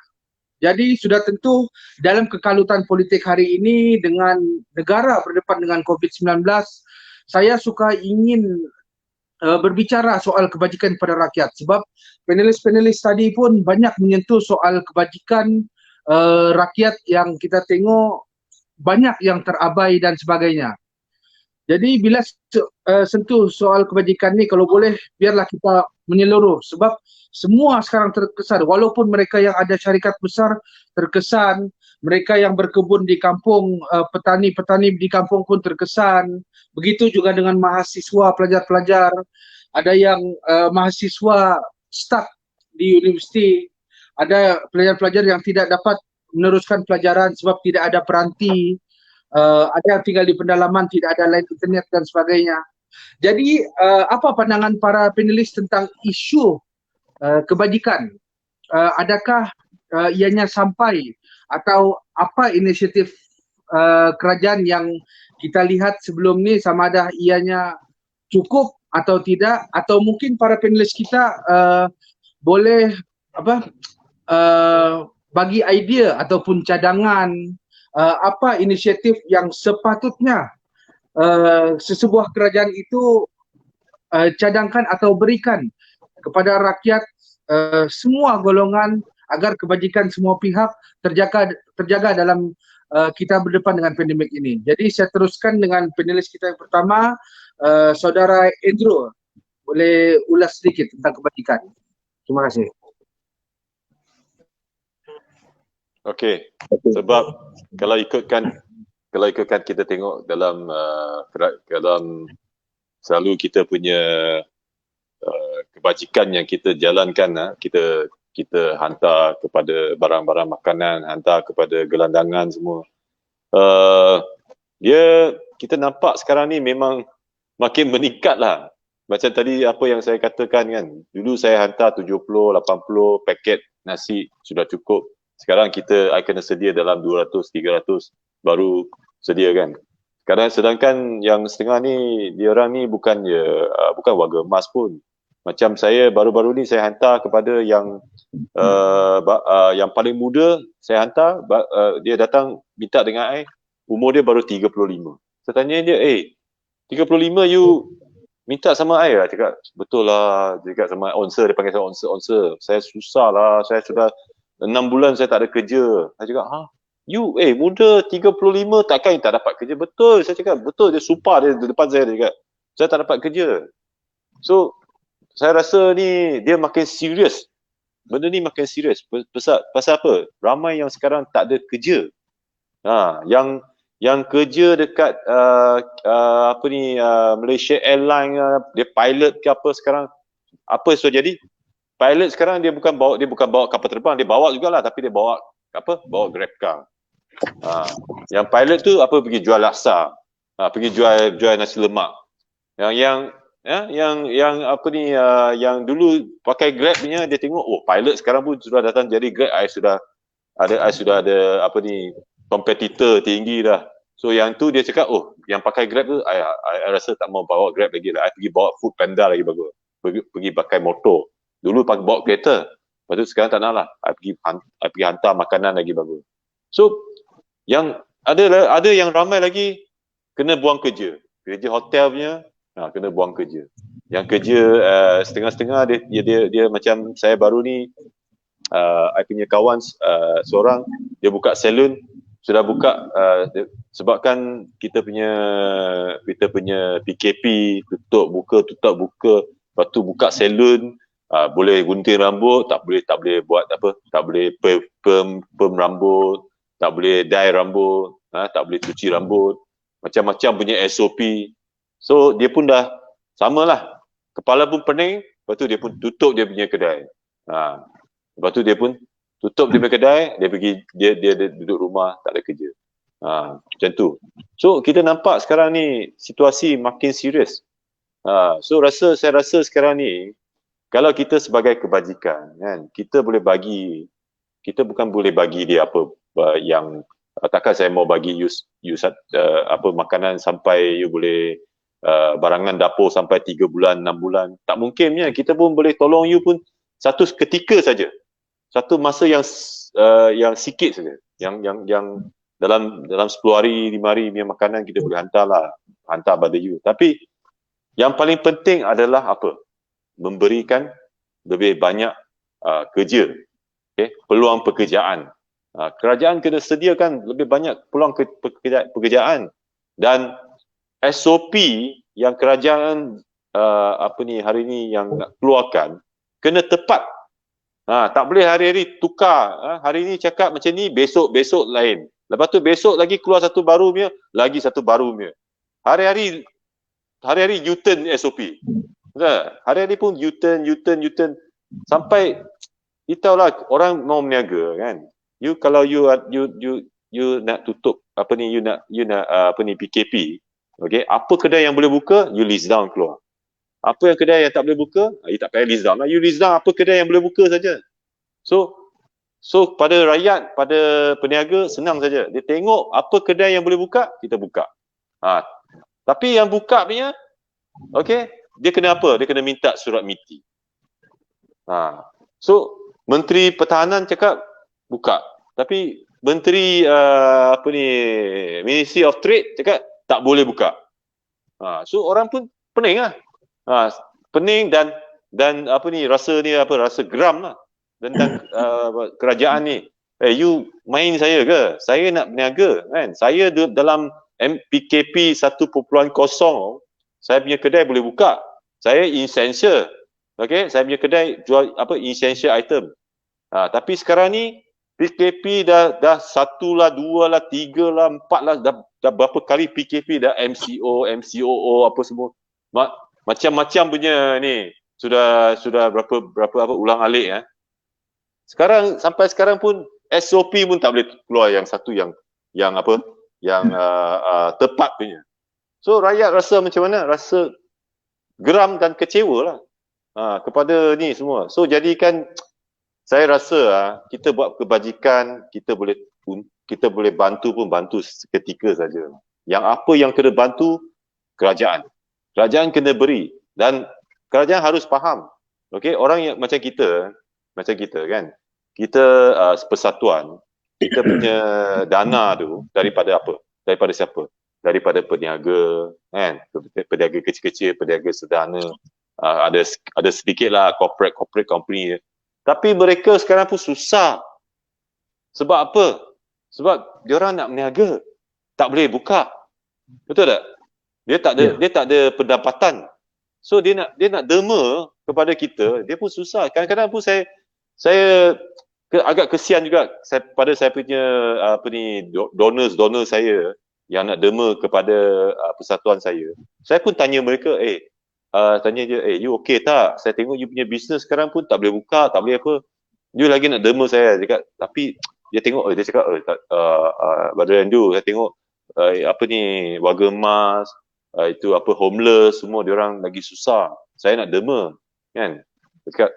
Jadi sudah tentu dalam kekalutan politik hari ini dengan negara berdepan dengan COVID-19, saya suka ingin berbicara soal kebajikan pada rakyat, sebab panelis-panelis tadi pun banyak menyentuh soal kebajikan rakyat yang kita tengok banyak yang terabai dan sebagainya. Jadi bila sentuh soal kebajikan ni, kalau boleh biarlah kita menyeluruh, sebab semua sekarang terkesan, walaupun mereka yang ada syarikat besar terkesan, mereka yang berkebun di kampung, petani-petani di kampung pun terkesan. Begitu juga dengan mahasiswa, pelajar-pelajar, ada yang mahasiswa stuck di universiti, ada pelajar-pelajar yang tidak dapat meneruskan pelajaran sebab tidak ada peranti, ada yang tinggal di pedalaman, tidak ada line internet dan sebagainya. Jadi apa pandangan para panelis tentang isu kebajikan? Adakah ianya sampai, atau apa inisiatif kerajaan yang kita lihat sebelum ni, sama ada ianya cukup atau tidak, atau mungkin para panelis kita boleh bagi idea ataupun cadangan apa inisiatif yang sepatutnya sesebuah kerajaan itu cadangkan atau berikan kepada rakyat semua golongan agar kebajikan semua pihak terjaga dalam kita berdepan dengan pandemik ini. Jadi saya teruskan dengan panelis kita yang pertama, saudara Andrew, boleh ulas sedikit tentang kebajikan. Terima kasih. Okey, sebab kalau ikutkan kita tengok dalam selalu kita punya kebajikan yang kita jalankan, kita hantar kepada barang-barang makanan, hantar kepada gelandangan semua. Kita nampak sekarang ni memang makin meningkat lah. Macam tadi apa yang saya katakan kan, dulu saya hantar 70, 80 paket nasi sudah cukup. Sekarang I kena sedia dalam 200, 300 baru sedia kan. Sedangkan yang setengah ni, diorang ni bukan warga emas pun. Macam saya baru-baru ni saya hantar kepada yang paling muda, saya hantar, dia datang minta dengan saya, umur dia baru 35. Saya tanya dia, 35 you minta sama saya lah? Cakap, betul lah, cakap sama onser, dia panggil saya onser. Saya susah lah, saya sudah 6 bulan saya tak ada kerja. Saya cakap, muda 35 takkan tak dapat kerja. Betul, saya cakap. Betul, dia sumpah dia di depan saya, dia cakap, saya tak dapat kerja. So, saya rasa ni dia makin serius. Benda ni makin serius. Pasal apa? Ramai yang sekarang tak ada kerja. Yang kerja dekat Malaysia Airlines, dia pilot ke apa sekarang, apa so jadi? Pilot sekarang dia bukan bawa kapal terbang, dia bawa jugalah, tapi dia bawa Grab car. Yang pilot tu pergi jual laksa, pergi jual nasi lemak. Yang dulu pakai Grab punya, dia tengok pilot sekarang pun sudah datang jadi Grab, I sudah ada kompetitor tinggi dah. So yang tu dia cakap, yang pakai Grab tu I rasa tak mau bawa Grab lagi lah, I pergi bawa Food Panda lagi bagus. Pergi pakai motor. Dulu bawa kereta, lepas tu sekarang tak nak lah, I pergi hantar makanan lagi bagus. So yang ada yang ramai lagi kena buang kerja hotel punya, kena buang kerja. Yang kerja setengah-setengah, dia macam saya baru ni, I punya kawan seorang, dia buka salon, sudah buka sebabkan kita punya PKP tutup buka, lepas tu buka salon, boleh gunting rambut, tak boleh buat tak boleh perm rambut, tak boleh dye rambut, tak boleh cuci rambut, macam-macam punya SOP. So dia pun dah samalah, kepala pun pening, lepas tu dia pun tutup dia punya kedai. Lepas tu dia pun tutup dia punya kedai, dia duduk rumah, tak ada kerja. Macam tu. So kita nampak sekarang ni situasi makin serius. So saya rasa sekarang ni, kalau kita sebagai kebajikan, kan, kita bukan boleh bagi dia yang takkan saya mau bagi you makanan sampai you boleh barangan dapur sampai 3 bulan, 6 bulan. Tak mungkinnya. Kita pun boleh tolong you pun satu ketika saja. Satu masa yang sikit saja. Yang dalam 10 hari, 5 hari punya makanan kita boleh hantar pada you. Tapi yang paling penting adalah memberikan lebih banyak kerja, peluang pekerjaan. Kerajaan kena sediakan lebih banyak peluang pekerjaan, dan SOP yang kerajaan hari ni yang nak keluarkan kena tepat. Tak boleh hari-hari tukar. Hari ni cakap macam ni, besok lain. Lepas tu besok lagi keluar satu baru punya, lagi satu baru punya. Hari-hari U-turn SOP. Hari-hari pun U-turn. Sampai kita tahulah orang mau berniaga, kan. Kalau you nak tutup you nak PKP, okey, apa kedai yang boleh buka, you list down keluar. Apa yang kedai yang tak boleh buka, you tak payah list down lah, you list down apa kedai yang boleh buka saja. So pada rakyat, pada peniaga senang saja. Dia tengok apa kedai yang boleh buka, kita buka. Tapi yang buka punya, okey, dia kena apa? Dia kena minta surat MITI. So Menteri Pertahanan cakap buka. Tapi Menteri Ministry of Trade cakap tak boleh buka. So orang pun pening lah. Pening dan rasa geram lah. Dan kerajaan ni. You main saya ke? Saya nak berniaga, kan? Saya dalam PKP 1.0, saya punya kedai boleh buka. Saya essential. Okay, saya punya kedai jual essential item. Tapi sekarang ni PKP dah 1 lah, 2 lah, 3 lah, 4 lah, dah berapa kali PKP dah, MCOO apa semua. Macam-macam punya ni. Sudah berapa ulang alik. Sampai sekarang pun SOP pun tak boleh keluar yang satu yang tepat punya. So rakyat rasa macam mana? Rasa geram dan kecewa lah kepada ni semua. So jadikan saya rasa kita buat kebajikan, kita boleh bantu pun bantu seketika saja. Yang apa yang kena bantu, kerajaan kena beri, dan kerajaan harus faham. Okey, orang yang macam kita kan, kita persatuan, kita punya dana tu daripada apa? Daripada siapa? Daripada peniaga, kan? Peniaga kecil-kecil, peniaga sederhana, ada sedikit lah corporate company. Tapi mereka sekarang pun susah. Sebab apa? Sebab diorang nak berniaga, tak boleh buka. Betul tak? Dia tak ada pendapatan. So dia nak derma kepada kita, dia pun susah. Kadang-kadang pun saya agak kesian juga pada saya punya donor saya yang nak derma kepada persatuan saya. Saya pun tanya mereka, tanya je, you okay tak? Saya tengok you punya bisnes sekarang pun tak boleh buka, tak boleh apa. You lagi nak derma saya. Tapi dia tengok, dia cakap, Brother Andrew, saya tengok warga emas, itu homeless, semua diorang lagi susah. Saya nak derma, kan? Dia cakap,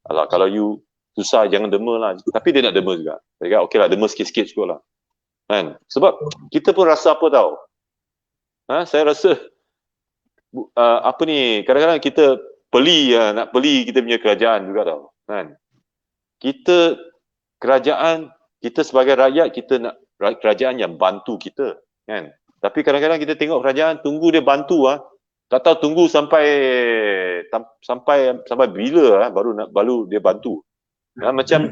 alah, kalau you susah jangan derma lah. Tapi dia nak derma juga. Dia cakap, okey lah, derma sikit-sikit cukup lah. Kan? Sebab kita pun rasa apa tau. Saya rasa kadang-kadang kita nak beli kita punya kerajaan juga tau. Kan? Kerajaan, kita sebagai rakyat, kita nak kerajaan yang bantu kita. Kan? Tapi kadang-kadang kita tengok kerajaan tunggu dia bantu tak tahu tunggu sampai bila baru dia bantu. Macam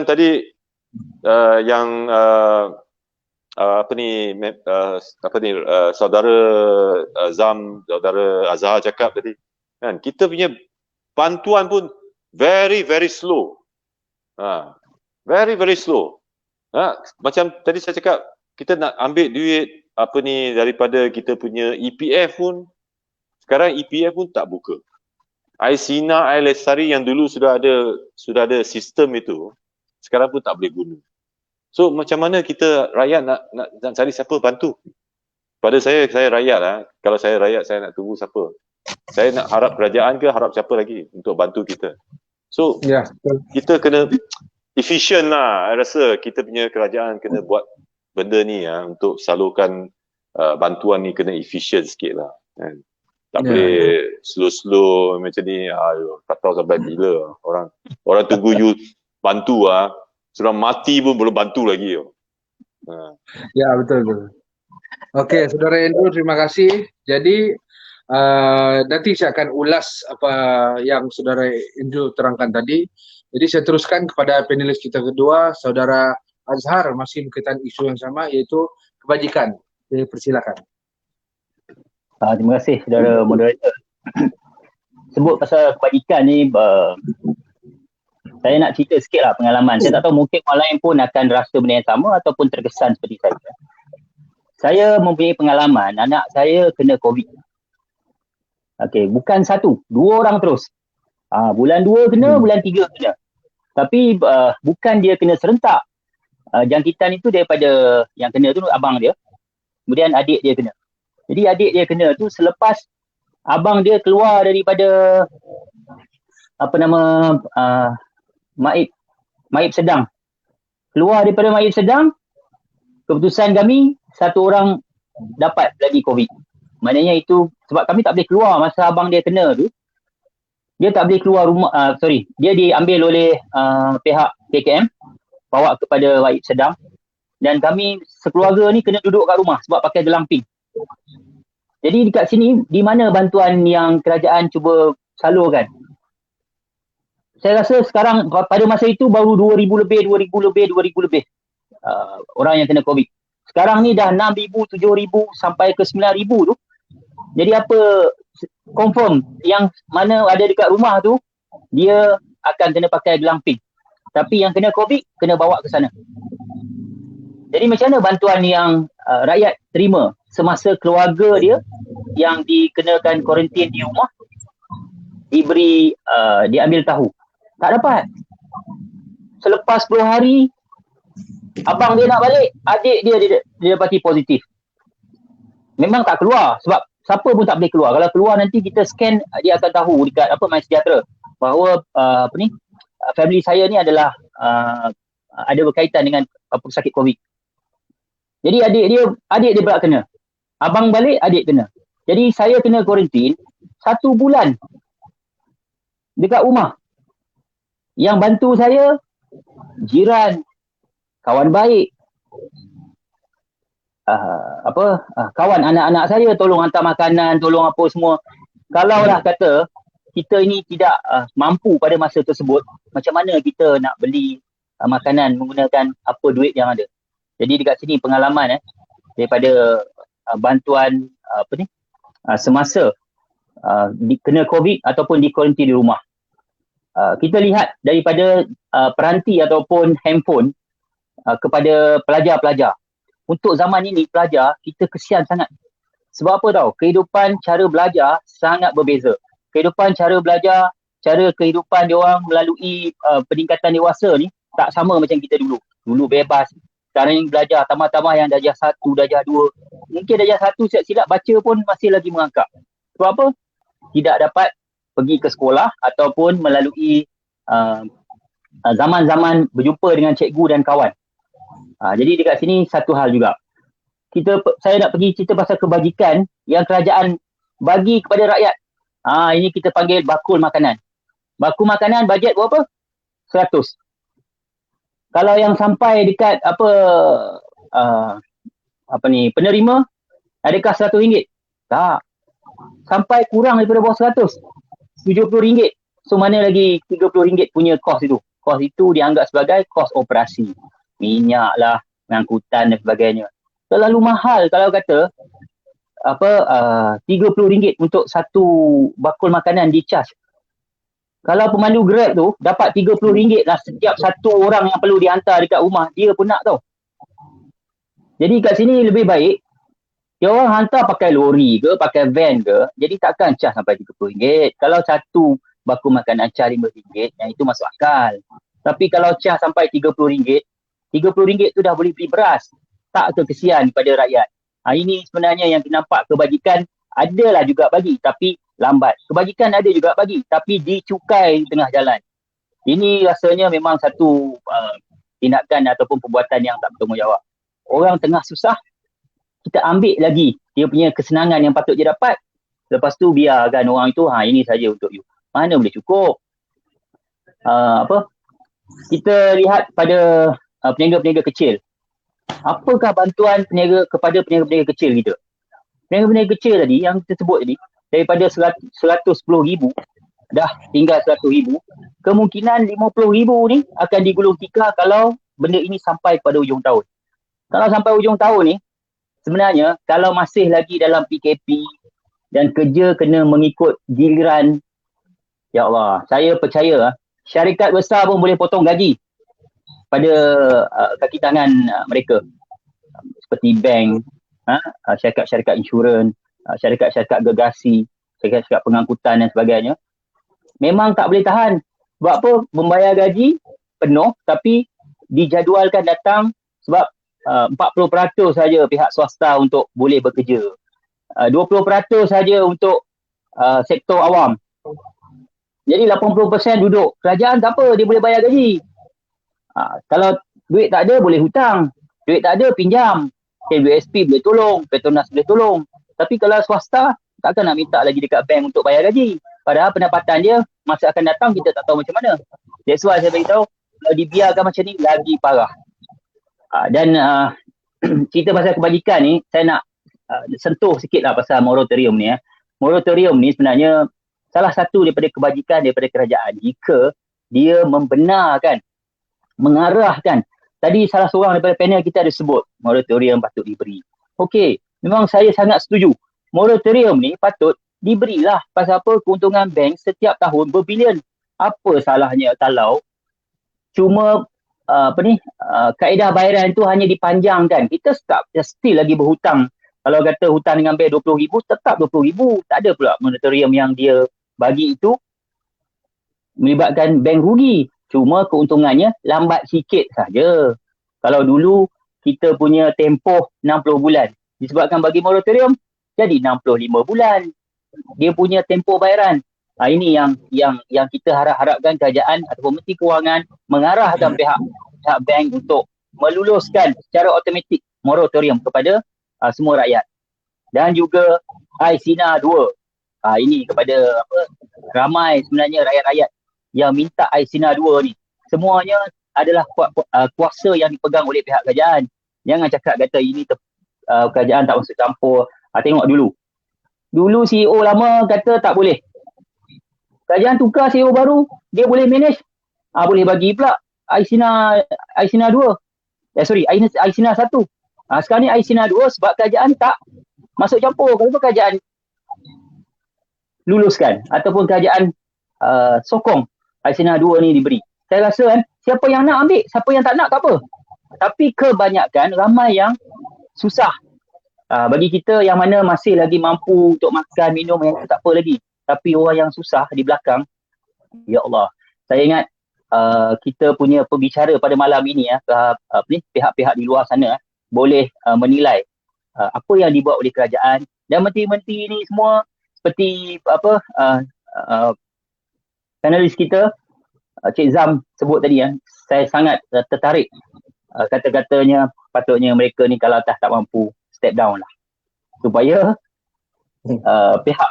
tadi saudara saudara Azhar cakap tadi, kan, kita punya bantuan pun very very slow. Very very slow. Macam tadi saya cakap, kita nak ambil duit daripada kita punya EPF pun, sekarang EPF pun tak buka. Aisina, Air Lestari yang dulu sudah ada sistem itu, sekarang pun tak boleh guna. So macam mana kita rakyat nak cari siapa bantu? Pada saya rakyat kalau saya rakyat, saya nak tunggu siapa? Saya nak harap kerajaan ke harap siapa lagi untuk bantu kita? So kita kena efisien lah. Saya rasa kita punya kerajaan kena buat benda ni untuk salurkan bantuan ni, kena efisien sikit lah, kan? Tak boleh slow-slow macam ni. Tak tahu sampai bila orang tunggu you bantu sudah mati pun belum bantu lagi. Ya, betul. Okey, Saudara Andrew, terima kasih. Jadi nanti saya akan ulas apa yang Saudara Andrew terangkan tadi. Jadi saya teruskan kepada panelis kita kedua, Saudara Azhar, masih berkaitan isu yang sama, iaitu kebajikan. Jadi persilakan. Terima kasih saudara moderator. Sebut pasal kebajikan ni, saya nak cerita sikit lah pengalaman. Saya tak tahu, mungkin orang lain pun akan rasa benda yang sama ataupun terkesan seperti saya. Saya mempunyai pengalaman, anak saya kena COVID. Okey, bukan satu, 2 orang terus. Bulan 2 kena, bulan 3 kena. Tapi bukan dia kena serentak. Jangkitan itu daripada yang kena tu abang dia. Kemudian adik dia kena. Jadi adik dia kena tu selepas abang dia keluar daripada Maib Sedang. Keluar daripada Maib Sedang, keputusan kami 1 orang dapat lagi COVID. Maknanya itu sebab kami tak boleh keluar masa abang dia kena tu. Dia tak boleh keluar rumah, dia diambil oleh pihak KKM, bawa kepada Maib Sedang. Dan kami sekeluarga ni kena duduk kat rumah sebab pakai gelang pink. Jadi dekat sini, di mana bantuan yang kerajaan cuba salurkan? Saya rasa sekarang, pada masa itu baru 2,000 lebih orang yang kena COVID. Sekarang ni dah 6,000, 7,000 sampai ke 9,000 tu. Jadi apa, confirm yang mana ada dekat rumah tu, dia akan kena pakai gelang pink. Tapi yang kena COVID, kena bawa ke sana. Jadi macam mana bantuan yang rakyat terima semasa keluarga dia yang dikenakan kuarantin di rumah diambil tahu? Tak dapat. Selepas 10 hari, abang dia nak balik, adik dia dapati positif. Memang tak keluar sebab siapa pun tak boleh keluar. Kalau keluar nanti kita scan, dia akan tahu dekat MySejahtera bahawa family saya ni adalah ada berkaitan dengan pesakit COVID. Jadi adik dia pula kena. Abang balik, adik kena. Jadi saya kena kuarantin 1 bulan dekat rumah. Yang bantu saya jiran, kawan baik, kawan anak-anak saya tolong hantar makanan, tolong apa semua. Kalaulah kata kita ini tidak mampu pada masa tersebut, macam mana kita nak beli makanan menggunakan apa duit yang ada? Jadi dekat sini pengalaman daripada bantuan semasa kena COVID ataupun di kuarantin di rumah. Kita lihat daripada peranti ataupun handphone kepada pelajar-pelajar. Untuk zaman ini pelajar kita kesian sangat. Sebab apa tahu? Kehidupan cara belajar sangat berbeza. Kehidupan cara belajar, cara kehidupan dia orang melalui peningkatan dewasa ni tak sama macam kita dulu. Dulu bebas. Sekarang yang belajar tambah-tambah yang darjah 1, darjah 2. Mungkin darjah 1 silap-silap baca pun masih lagi mengangkap. Sebab apa? Tidak dapat pergi ke sekolah ataupun melalui zaman-zaman berjumpa dengan cikgu dan kawan. Jadi dekat sini satu hal juga. Saya nak pergi cerita pasal kebajikan yang kerajaan bagi kepada rakyat. Ini kita panggil bakul makanan. Bakul makanan bajet berapa? 100. Kalau yang sampai dekat penerima, adakah RM100? Tak. Sampai kurang daripada bawah 100. RM70. So mana lagi RM30 punya kos itu? Kos itu dianggap sebagai kos operasi. Minyak lah, pengangkutan dan sebagainya. Terlalu mahal kalau kata RM30 untuk satu bakul makanan di-charge. Kalau pemandu Grab tu dapat RM30 lah setiap satu orang yang perlu dihantar dekat rumah, dia pun nak tau. Jadi kat sini lebih baik dia orang hantar pakai lori ke, pakai van ke, jadi takkan charge sampai RM30. Kalau satu bakul makanan charge RM5, yang itu masuk akal. Tapi kalau charge sampai RM30, RM30 tu dah boleh beli beras. Tak ke kesian kepada rakyat. Ini sebenarnya yang nampak kebajikan adalah juga bagi, tapi lambat. Kebajikan ada juga bagi, tapi dicukai di tengah jalan. Ini rasanya memang satu tindakan ataupun perbuatan yang tak bertanggungjawab. Orang tengah susah, kita ambil lagi dia punya kesenangan yang patut dia dapat. Lepas tu biarkan orang itu, ini saja untuk you. Mana boleh cukup. Kita lihat pada peniaga-peniaga kecil. Apakah bantuan kepada peniaga-peniaga kecil kita? Peniaga-peniaga kecil tadi yang kita sebut tadi, daripada 110,000 dah tinggal 100,000, kemungkinan 50,000 ni akan digulung tikar kalau benda ini sampai pada hujung tahun. Kalau sampai hujung tahun ni, sebenarnya kalau masih lagi dalam PKP dan kerja kena mengikut giliran, ya Allah, saya percaya syarikat besar pun boleh potong gaji pada kaki tangan mereka. Seperti bank, syarikat-syarikat insurans, syarikat-syarikat gergasi, syarikat-syarikat pengangkutan dan sebagainya. Memang tak boleh tahan. Sebab apa? Membayar gaji penuh tapi dijadualkan datang sebab 40% saja pihak swasta untuk boleh bekerja. 20% saja untuk sektor awam. Jadi 80% duduk. Kerajaan tak apa, dia boleh bayar gaji. Kalau duit tak ada, boleh hutang. Duit tak ada, pinjam. WSP boleh tolong, Petronas boleh tolong. Tapi kalau swasta, takkan nak minta lagi dekat bank untuk bayar gaji. Padahal pendapatan dia masa akan datang kita tak tahu macam mana. That's why saya beritahu, kalau dibiarkan macam ni, lagi parah. Dan cerita pasal kebajikan ni, saya nak sentuh sikit lah pasal moratorium ni. Moratorium ni sebenarnya salah satu daripada kebajikan daripada kerajaan jika dia membenarkan, mengarahkan. Tadi salah seorang daripada panel kita ada sebut moratorium patut diberi. Okey, memang saya sangat setuju. Moratorium ni patut diberilah. Pasal apa? Keuntungan bank setiap tahun berbilion. Apa salahnya kalau cuma kaedah bayaran tu hanya dipanjangkan. Kita still lagi berhutang. Kalau kata hutang dengan bank 20,000, tetap 20,000. Tak ada pula moratorium yang dia bagi itu melibatkan bank rugi. Cuma keuntungannya lambat sikit saja. Kalau dulu kita punya tempoh 60 bulan. Disebabkan bagi moratorium, jadi 65 bulan. Dia punya tempoh bayaran. Ini yang kita harapkan kerajaan ataupun Menteri Kewangan mengarahkan pihak bank untuk meluluskan secara automatik moratorium kepada semua rakyat. Dan juga Aisina 2. Ini kepada ramai sebenarnya rakyat-rakyat yang minta Aisina 2 ni. Semuanya adalah kuasa yang dipegang oleh pihak kerajaan. Jangan cakap kata ini kerajaan tak masuk campur. Tengok dulu. Dulu CEO lama kata tak boleh. Kerajaan tukar CEO baru, dia boleh manage. Boleh bagi pula Aisina 2. air sinar 1. Sekarang ni air sinar 2 sebab kerajaan tak masuk campur. Kalau kerajaan luluskan ataupun kerajaan sokong air sinar 2 ni diberi. Saya rasa kan, siapa yang nak ambil, siapa yang tak nak tak apa. Tapi kebanyakan ramai yang susah. Bagi kita yang mana masih lagi mampu untuk makan, minum, yang itu tak apa lagi. Tapi orang yang susah di belakang, ya Allah. Saya ingat kita punya pembicara pada malam ini pihak-pihak di luar sana boleh menilai apa yang dibuat oleh kerajaan, dan menteri-menteri ini semua seperti panelis kita Cik Zam sebut tadi, saya sangat tertarik kata-katanya. Patutnya mereka ni kalau tak mampu step down lah, supaya pihak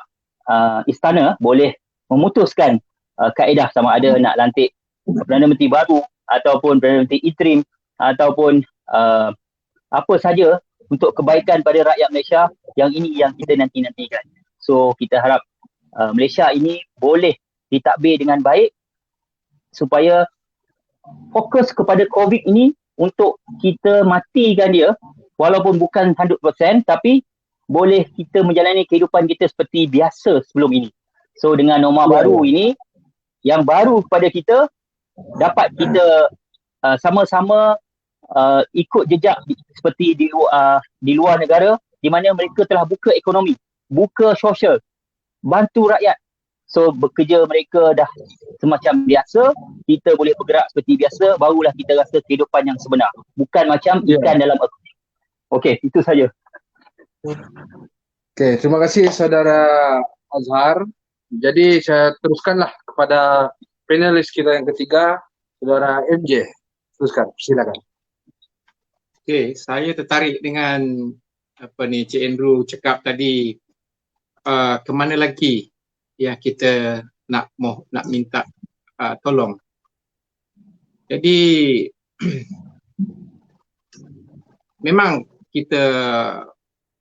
istana boleh memutuskan kaedah sama ada nak lantik Perdana Menteri baru ataupun Perdana Menteri interim ataupun apa saja untuk kebaikan pada rakyat Malaysia. Yang ini yang kita nanti-nantikan. So kita harap Malaysia ini boleh ditadbir dengan baik supaya fokus kepada COVID ini untuk kita matikan dia, walaupun bukan 100%, tapi boleh kita menjalani kehidupan kita seperti biasa sebelum ini. So dengan norma baru ini, yang baru kepada kita, dapat kita sama-sama ikut jejak seperti di luar negara, di mana mereka telah buka ekonomi, buka sosial, bantu rakyat. So bekerja mereka dah semacam biasa, kita boleh bergerak seperti biasa, barulah kita rasa kehidupan yang sebenar. Bukan macam ikan dalam akuarium. Okey, itu saja. Okey, terima kasih saudara Azhar. Jadi saya teruskanlah kepada panelis kita yang ketiga, saudara MJ. Teruskan, silakan. Okey, saya tertarik dengan Cik Andrew cakap tadi, ke mana lagi yang kita nak minta tolong. Jadi memang kita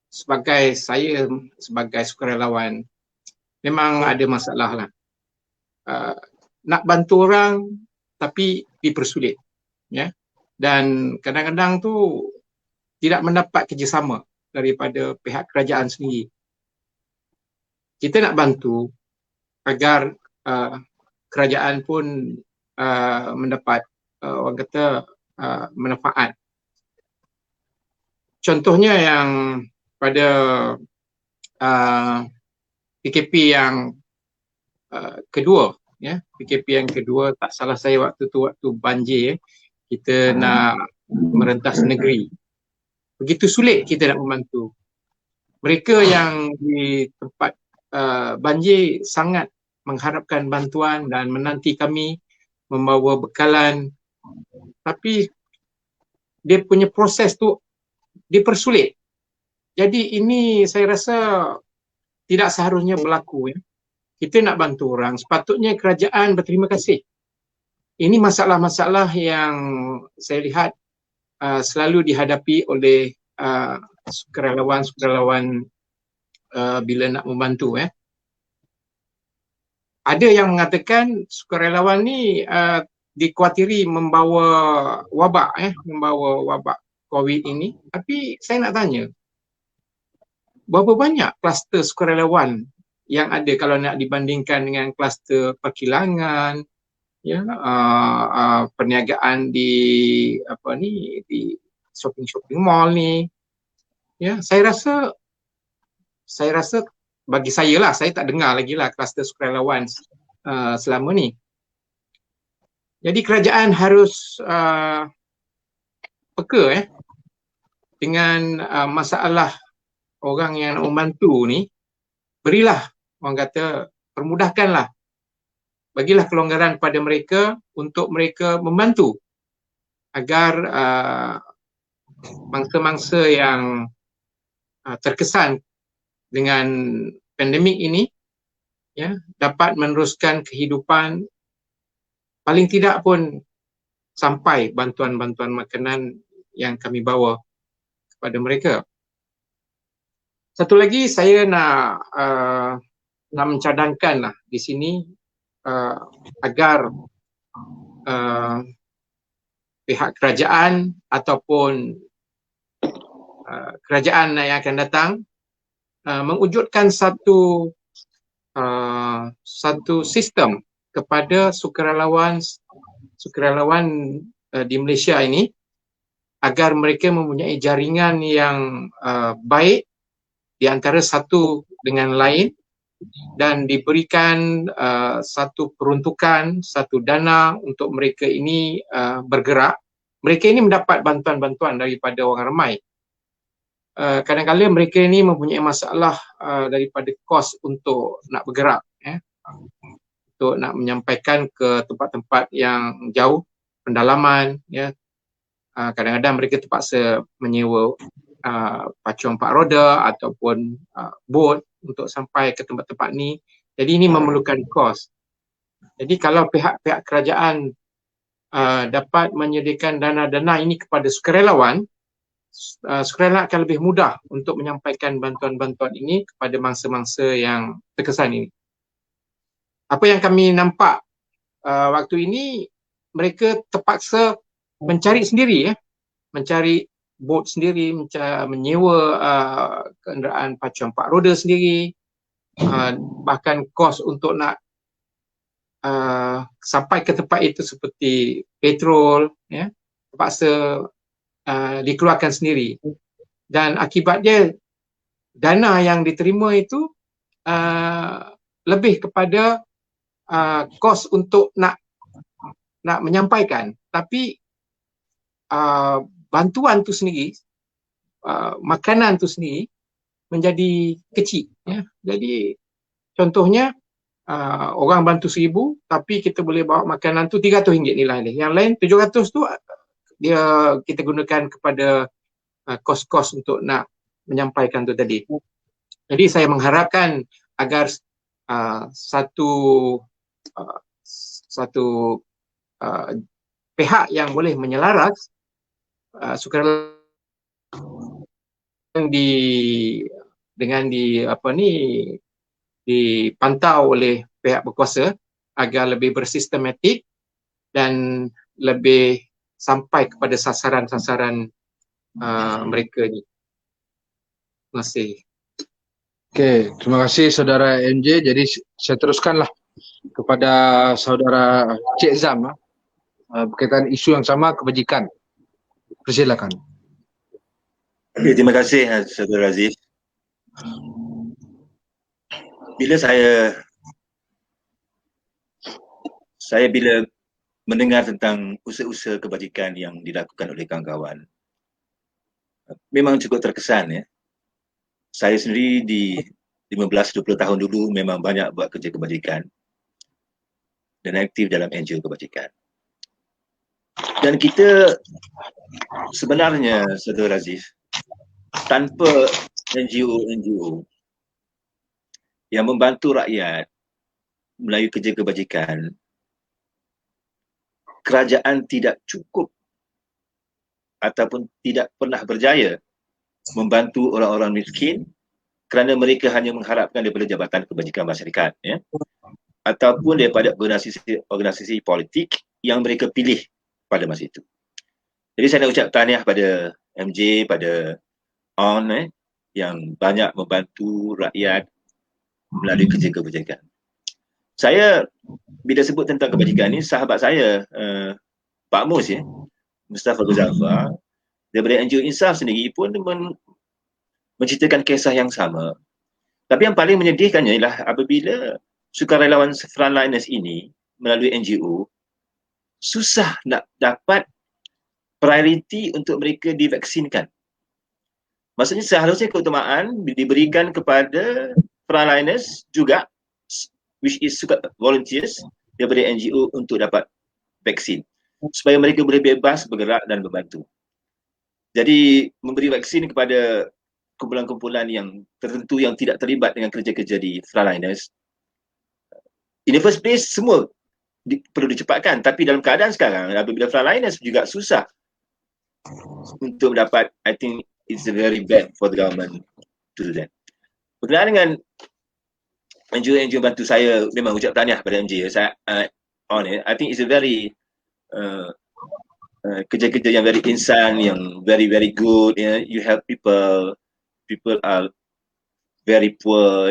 saya sebagai sukarelawan memang ada masalah lah. Nak bantu orang tapi dipersulit, ya. Dan kadang-kadang tu tidak mendapat kerjasama daripada pihak kerajaan sendiri. Kita nak bantu agar kerajaan pun mendapat orang kata manfaat. Contohnya yang pada PKP yang kedua, ya, PKP yang kedua, tak salah saya waktu banjir, kita nak merentas negeri. Begitu sulit kita nak membantu. Mereka yang di tempat banjir sangat mengharapkan bantuan dan menanti kami membawa bekalan, tapi dia punya proses tu dipersulit. Jadi ini saya rasa tidak seharusnya berlaku, ya. Kita nak bantu orang, sepatutnya kerajaan berterima kasih. Ini masalah-masalah yang saya lihat selalu dihadapi oleh sukarelawan bila nak membantu, ya. Ada yang mengatakan sukarelawan ni dikhawatiri membawa wabak, membawa wabak COVID ini. Tapi saya nak tanya, berapa banyak kluster sukarelawan yang ada kalau nak dibandingkan dengan kluster perkilangan, ya, perniagaan di di shopping mall ni, ya. Saya rasa bagi saya lah, saya tak dengar lagi lah kluster sukarelawan selama ni. Jadi kerajaan harus peka dengan masalah orang yang nak membantu ni. Berilah, orang kata, permudahkanlah, bagilah kelonggaran kepada mereka untuk mereka membantu agar mangsa-mangsa yang terkesan dengan pandemik ini, ya, dapat meneruskan kehidupan, paling tidak pun sampai bantuan-bantuan makanan yang kami bawa kepada mereka. Satu lagi saya nak mencadangkan lah di sini, agar pihak kerajaan ataupun kerajaan yang akan datang mewujudkan satu sistem kepada sukarelawan di Malaysia ini agar mereka mempunyai jaringan yang baik di antara satu dengan lain dan diberikan satu peruntukan, satu dana untuk mereka ini bergerak. Mereka ini mendapat bantuan-bantuan daripada orang ramai. Kadang-kadang mereka ini mempunyai masalah daripada kos untuk nak bergerak, untuk nak menyampaikan ke tempat-tempat yang jauh, pendalaman, kadang-kadang mereka terpaksa menyewa pacuan 4 roda ataupun bot untuk sampai ke tempat-tempat ni. Jadi ini memerlukan kos. Jadi kalau pihak-pihak kerajaan dapat menyediakan dana-dana ini kepada sukarelawan, sukarelawan akan lebih mudah untuk menyampaikan bantuan-bantuan ini kepada mangsa-mangsa yang terkesan ini. Apa yang kami nampak waktu ini, mereka terpaksa mencari sendiri, mencari bot sendiri, menyewa kenderaan pacuan 4 roda sendiri, bahkan kos untuk nak sampai ke tempat itu seperti petrol, terpaksa dikeluarkan sendiri. Dan akibatnya dana yang diterima itu lebih kepada kos untuk nak menyampaikan, tapi bantuan tu sendiri, makanan tu sendiri menjadi kecil. Jadi contohnya orang bantu 1,000 tapi kita boleh bawa makanan tu RM300 nilai dia. Yang lain 700 tu kita gunakan kepada kos-kos untuk nak menyampaikan tu tadi. Jadi saya mengharapkan agar satu pihak yang boleh menyelaras sukarelawan dipantau oleh pihak berkuasa agar lebih bersistematik dan lebih sampai kepada sasaran-sasaran mereka ni. Terima kasih. Okey, terima kasih saudara MJ. Jadi saya teruskanlah kepada saudara Cik Zam berkaitan isu yang sama, kebajikan. Persilakan. Okay, terima kasih saudara Aziz. Bila bila mendengar tentang usaha-usaha kebajikan yang dilakukan oleh kawan-kawan, memang cukup terkesan. Saya sendiri di 15-20 tahun dulu memang banyak buat kerja kebajikan dan aktif dalam NGO kebajikan. Dan kita sebenarnya, saudara Aziz, tanpa NGO yang membantu rakyat melalui kerja kebajikan, kerajaan tidak cukup ataupun tidak pernah berjaya membantu orang-orang miskin kerana mereka hanya mengharapkan daripada Jabatan Kebajikan Masyarakat, ataupun daripada organisasi politik yang mereka pilih pada masa itu. Jadi saya nak ucap tahniah pada MJ, pada On yang banyak membantu rakyat melalui kerja kebajikan. Saya bila sebut tentang kebajikan ni, sahabat saya Pak Mus, Mustafa Ghazalfar daripada NGO Insaf sendiri pun menceritakan kisah yang sama. Tapi yang paling menyedihkannya ialah apabila sukarelawan frontliners ini melalui NGO susah nak dapat prioriti untuk mereka divaksinkan. Maksudnya seharusnya keutamaan diberikan kepada frontliners juga, which is volunteers daripada NGO untuk dapat vaksin, supaya mereka boleh bebas bergerak dan membantu. Jadi memberi vaksin kepada kumpulan-kumpulan yang tertentu yang tidak terlibat dengan kerja-kerja di frontliners, in the first place semua perlu dicepatkan. Tapi dalam keadaan sekarang, apabila frontliners juga susah untuk mendapat, I think it's very bad for the government to do that. Berkenaan dengan NGO bantu, saya memang ucap tahniah pada MJ. Saya I think it's a very kerja-kerja yang very insan, yang very very good, you help people are very poor,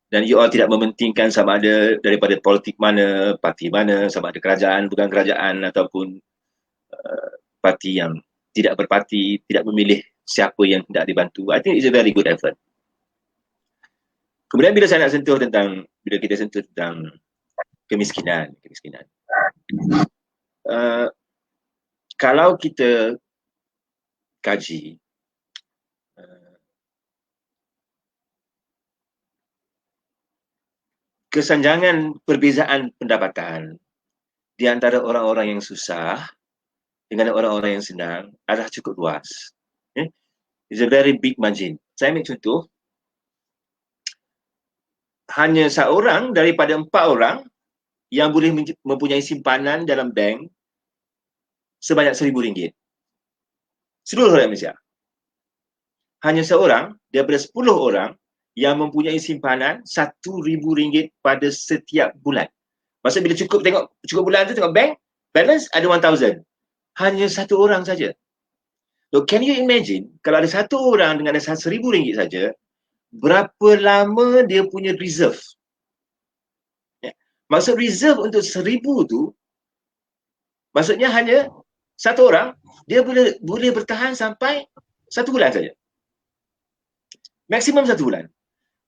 dan you all tidak mementingkan sama ada daripada politik mana, parti mana, sama ada kerajaan, bukan kerajaan, ataupun parti yang tidak berparti, tidak memilih siapa yang tidak dibantu. I think it's a very good effort. Kemudian bila kita sentuh tentang kemiskinan. Kalau kita kaji kesenjangan perbezaan pendapatan di antara orang-orang yang susah dengan orang-orang yang senang adalah cukup luas. It's a very big margin. Saya ambil contoh, hanya seorang daripada 4 orang yang boleh mempunyai simpanan dalam bank sebanyak RM1,000. Seluruh rakyat Malaysia. Hanya seorang daripada 10 orang yang mempunyai simpanan RM1,000 pada setiap bulan. Maksud bila cukup bulan tu tengok bank, balance ada 1,000. Hanya satu orang saja. So can you imagine kalau ada satu orang dengan RM1,000 saja, berapa lama dia punya reserve? Maksud reserve untuk 1,000 tu, maksudnya hanya satu orang, dia boleh bertahan sampai 1 bulan saja. Maksimum 1 bulan.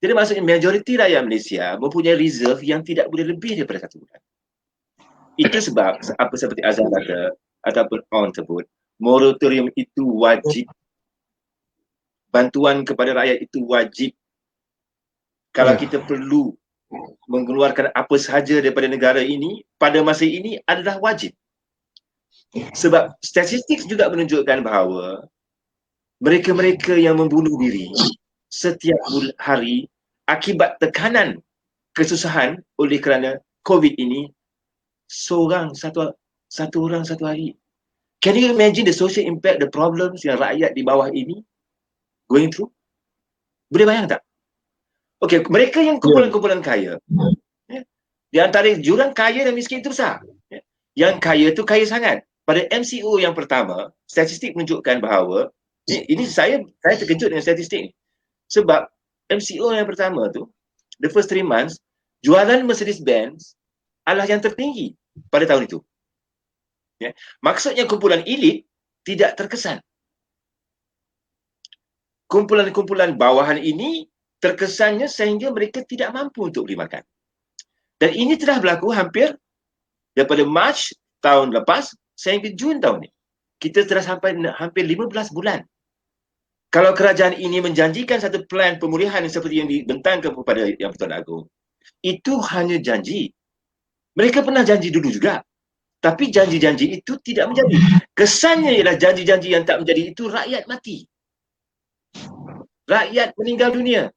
Jadi maksudnya majoriti rakyat Malaysia mempunyai reserve yang tidak boleh lebih daripada 1 bulan. Itu sebab apa seperti Azhar kata ataupun On sebut, moratorium itu wajib. Bantuan kepada rakyat itu wajib. Kalau kita perlu mengeluarkan apa sahaja daripada negara ini pada masa ini adalah wajib. Sebab statistik juga menunjukkan bahawa mereka-mereka yang membunuh diri setiap hari akibat tekanan kesusahan oleh kerana COVID ini, satu orang satu hari. Can you imagine the social impact, the problems yang rakyat di bawah ini going through? Boleh bayang tak? Okey, mereka yang kumpulan-kumpulan kaya, di antara jurang kaya dan miskin itu besar. Yang kaya tu kaya sangat. Pada MCO yang pertama, statistik menunjukkan bahawa, ini saya terkejut dengan statistik ni. Sebab MCO yang pertama tu, the first 3 months, jualan Mercedes-Benz adalah yang tertinggi pada tahun itu. Maksudnya kumpulan elit tidak terkesan. Kumpulan-kumpulan bawahan ini terkesannya sehingga mereka tidak mampu untuk beli makan. Dan ini telah berlaku hampir daripada Mac tahun lepas sehingga Jun tahun ini. Kita telah sampai hampir 15 bulan. Kalau kerajaan ini menjanjikan satu plan pemulihan seperti yang dibentangkan kepada Yang Pertuan Agong, itu hanya janji. Mereka pernah janji dulu juga. Tapi janji-janji itu tidak menjadi. Kesannya ialah janji-janji yang tak menjadi itu rakyat mati. Rakyat meninggal dunia.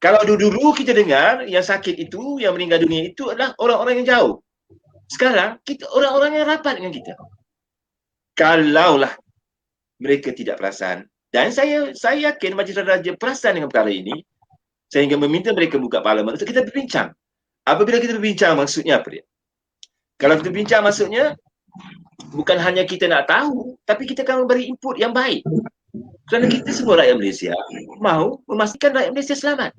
Kalau dulu kita dengar yang sakit itu, yang meninggal dunia itu adalah orang-orang yang jauh. Sekarang, kita orang-orang yang rapat dengan kita. Kalaulah mereka tidak perasan, dan saya yakin Majlis Raja perasan dengan perkara ini, sehingga meminta mereka buka parlimen untuk kita berbincang. Apabila kita berbincang, maksudnya apa dia? Kalau kita bincang maksudnya, bukan hanya kita nak tahu, tapi kita akan memberi input yang baik. Kerana kita semua rakyat Malaysia mahu memastikan rakyat Malaysia selamat.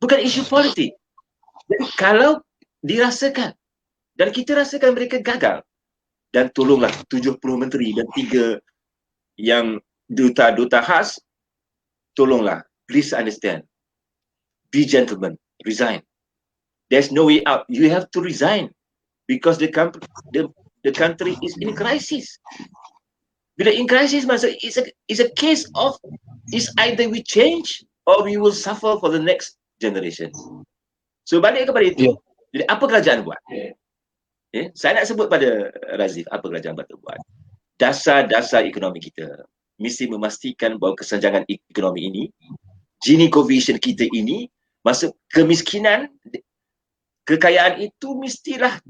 Bukan isu politik. Jadi kalau dirasakan, dan kita rasakan mereka gagal, dan tolonglah 70 menteri dan 3 yang duta-duta khas, tolonglah, please understand. Be gentlemen, resign. There's no way out. You have to resign. Because the country is in crisis. Bila in crisis, maksud it's a case of is either we change or we will suffer for the next generation. So balik kepada itu. Jadi apa kerajaan buat? Saya nak sebut pada Razif apa kerajaan buat. Dasar-dasar ekonomi kita mesti memastikan bahawa kesenjangan ekonomi ini, Gini coefficient kita ini, masuk kemiskinan, kekayaan itu mestilah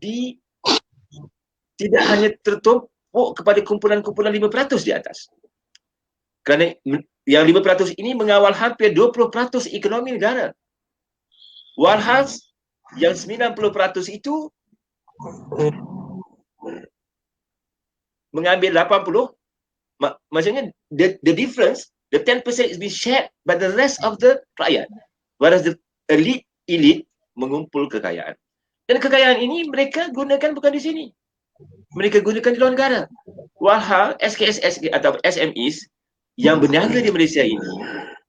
tidak hanya tertumpuk kepada kumpulan-kumpulan 5% di atas. Kerana yang 5% ini mengawal hampir 20% ekonomi negara. Walhal yang 90% itu mengambil 80, maksudnya the difference, the 10% is being shared by the rest of the rakyat. Whereas the elite mengumpul kekayaan. Dan kekayaan ini mereka gunakan bukan di sini. Mereka gunakan di luar negara. Walhal SKS atau SMEs yang berniaga di Malaysia ini,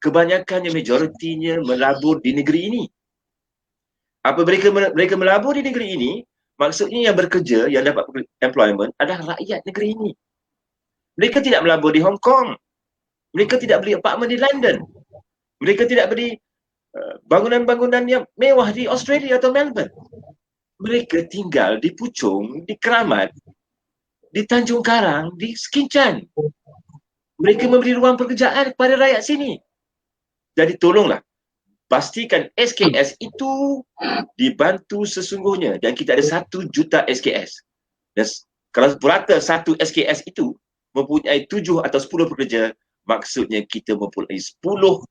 kebanyakannya majoritinya melabur di negeri ini. Apa mereka melabur di negeri ini, maksudnya yang bekerja, yang dapat employment adalah rakyat negeri ini. Mereka tidak melabur di Hong Kong. Mereka tidak beli apartmen di London. Mereka tidak beli bangunan-bangunan yang mewah di Australia atau Melbourne. Mereka tinggal di Puchong, di Keramat, di Tanjung Karang, di Skincan. Mereka memberi ruang pekerjaan kepada rakyat sini. Jadi tolonglah, pastikan SKS itu dibantu sesungguhnya, dan kita ada 1 juta SKS. Dan kalau rata 1 SKS itu mempunyai 7 atau 10 pekerja, maksudnya kita mempunyai 10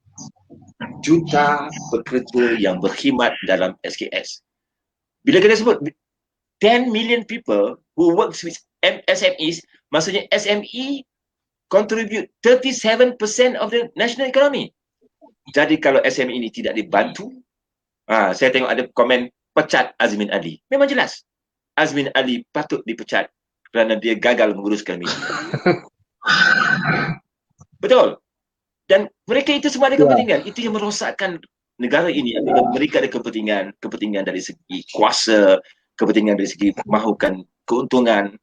juta pekerja yang berkhidmat dalam SKS. Bila kita sebut 10 million people who works with SMEs, maksudnya SME contribute 37% of the national economy. Jadi kalau SME ini tidak dibantu, saya tengok ada komen pecat Azmin Ali. Memang jelas, Azmin Ali patut dipecat kerana dia gagal menguruskan media. Betul. Dan mereka itu semua ada kepentingan. Itu yang merosakkan negara ini. Mereka ada kepentingan dari segi kuasa, kepentingan dari segi mahukan keuntungan,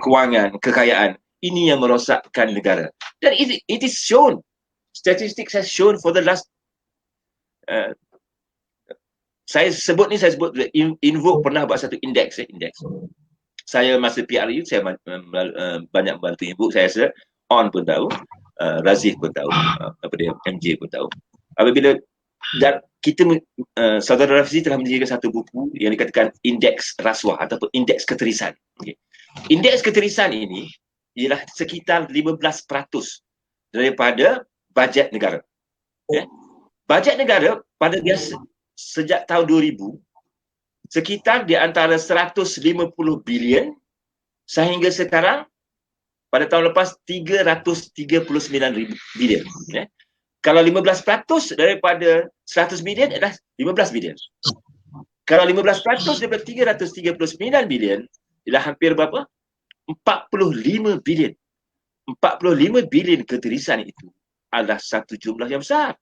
kewangan, kekayaan. Ini yang merosakkan negara. Dan it is shown. Statistics has shown for the last saya sebut Invoke pernah buat satu indeks. Saya masa PRU saya banyak bantu Invoke, saya rasa On pun tahu, Razif pun tahu, MJ pun tahu. Apabila dan kita saudara Rafizi telah menyediakan satu buku yang dikatakan indeks rasuah ataupun indeks keterisan. Indeks keterisan ini ialah sekitar 15% daripada bajet negara. Bajet negara pada biasa sejak tahun 2000 sekitar di antara 150 bilion sehingga sekarang pada tahun lepas 339 bilion. Kalau 15% daripada 100 bilion adalah 15 bilion. Kalau 15% daripada 339 bilion ialah hampir berapa? 45 bilion. 45 bilion keterisan itu adalah satu jumlah yang besar.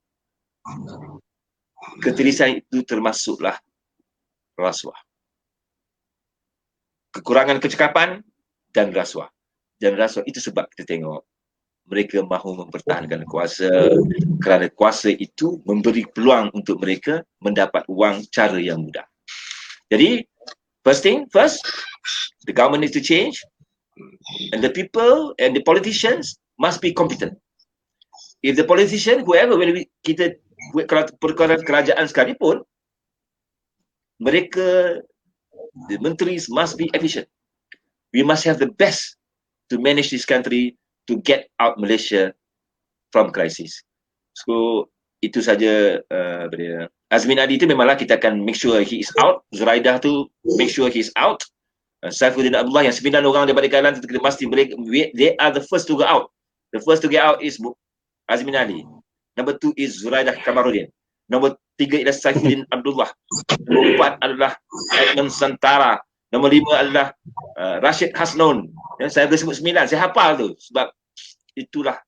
Keterisan itu termasuklah rasuah. Kekurangan kecekapan dan rasuah. Dan rasuah itu sebab kita tengok mereka mahu mempertahankan kuasa kerana kuasa itu memberi peluang untuk mereka mendapat wang cara yang mudah. Jadi, first, the government needs to change and the people and the politicians must be competent. If the politician, whoever, kalau perkara kerajaan sekalipun, mereka, the menteri must be efficient. We must have the best to manage this country to get out Malaysia from crisis. So, itu saja Azmin Ali itu memanglah kita akan make sure he is out. Zuraidah tu make sure he is out. Saifuddin Abdullah yang 9 orang daripada Kailan kita pasti they are the first to go out. The first to get out is Azmin Ali. Number 2 is Zuraidah Kamarudin. Nombor 3 adalah Saifuddin Abdullah. Nombor 4 adalah Edmund Santara. Nombor 5 adalah Rashid Hasnun. Saya boleh sebut 9, saya hafal tu sebab itulah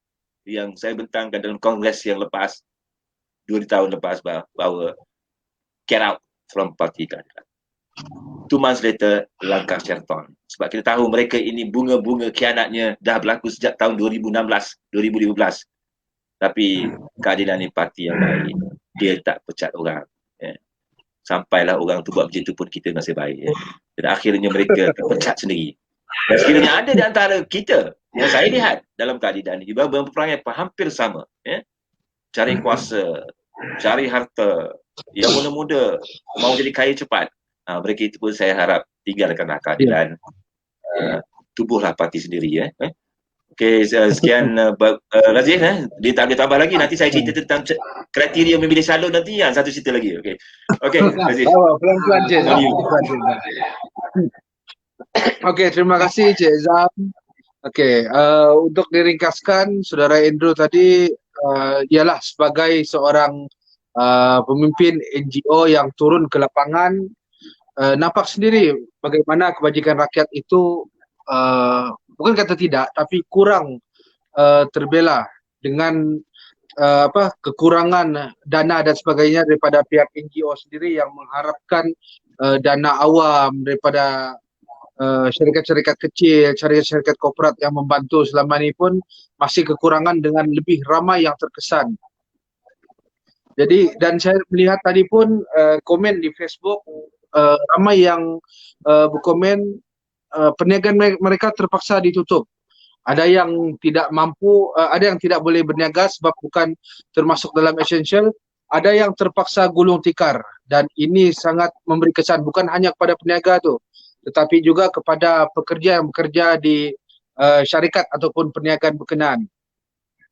yang saya bentangkan dalam kongres yang lepas 2 tahun lepas bahawa get out from parti keadilan. 2 months later langkah Sheraton. Sebab kita tahu mereka ini bunga-bunga khianatnya dah berlaku sejak tahun 2016, 2015. Tapi keadilan ni parti yang baik. Dia tak pecat orang. Sampailah orang tu buat macam tu pun kita masih baik. Dan akhirnya mereka terpecat sendiri. Dan sekiranya ada di antara kita yang saya lihat dalam keadilan ini berperangai hampir sama. Cari kuasa, cari harta, yang muda-muda mau jadi kaya cepat. Mereka itu pun saya harap tinggalkanlah keadilan. Tubuhlah parti sendiri. Okey, sekian Razif. Dia tak boleh tambah lagi. Nanti saya cerita tentang kriteria memilih calon nanti. Yang satu cerita lagi. Okey, Razif. Pelan-pelan je. Okey, terima kasih Cik Zam. Okey, untuk diringkaskan, Saudara Andrew tadi ialah sebagai seorang pemimpin NGO yang turun ke lapangan, nampak sendiri bagaimana kebajikan rakyat itu bukan kata tidak, tapi kurang terbela dengan kekurangan dana dan sebagainya daripada pihak NGO sendiri yang mengharapkan dana awam daripada syarikat-syarikat kecil, syarikat-syarikat korporat yang membantu selama ini pun masih kekurangan dengan lebih ramai yang terkesan. Jadi dan saya melihat tadi pun komen di Facebook ramai yang berkomen perniagaan mereka terpaksa ditutup. Ada yang tidak mampu, ada yang tidak boleh berniaga sebab bukan termasuk dalam essential, ada yang terpaksa gulung tikar dan ini sangat memberi kesan bukan hanya kepada peniaga tu, tetapi juga kepada pekerja yang bekerja di syarikat ataupun perniagaan berkenaan.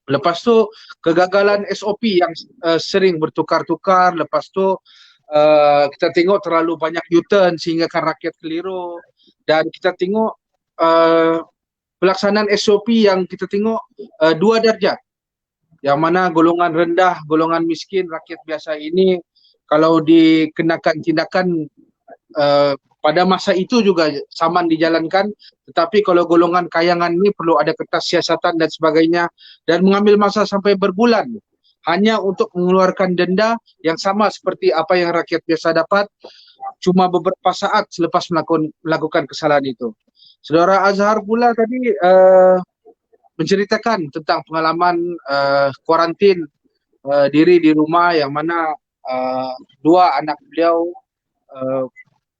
Lepas tu kegagalan SOP yang sering bertukar-tukar, lepas tu kita tengok terlalu banyak U-turn sehingga kan rakyat keliru dan kita tengok pelaksanaan SOP yang kita tengok dua darjat, yang mana golongan rendah, golongan miskin, rakyat biasa ini kalau dikenakan tindakan pada masa itu juga saman dijalankan, tetapi kalau golongan kayangan ini perlu ada kertas siasatan dan sebagainya dan mengambil masa sampai berbulan hanya untuk mengeluarkan denda yang sama seperti apa yang rakyat biasa dapat cuma beberapa saat selepas melakukan kesalahan itu. Saudara Azhar pula tadi menceritakan tentang pengalaman kuarantin diri di rumah yang mana dua anak beliau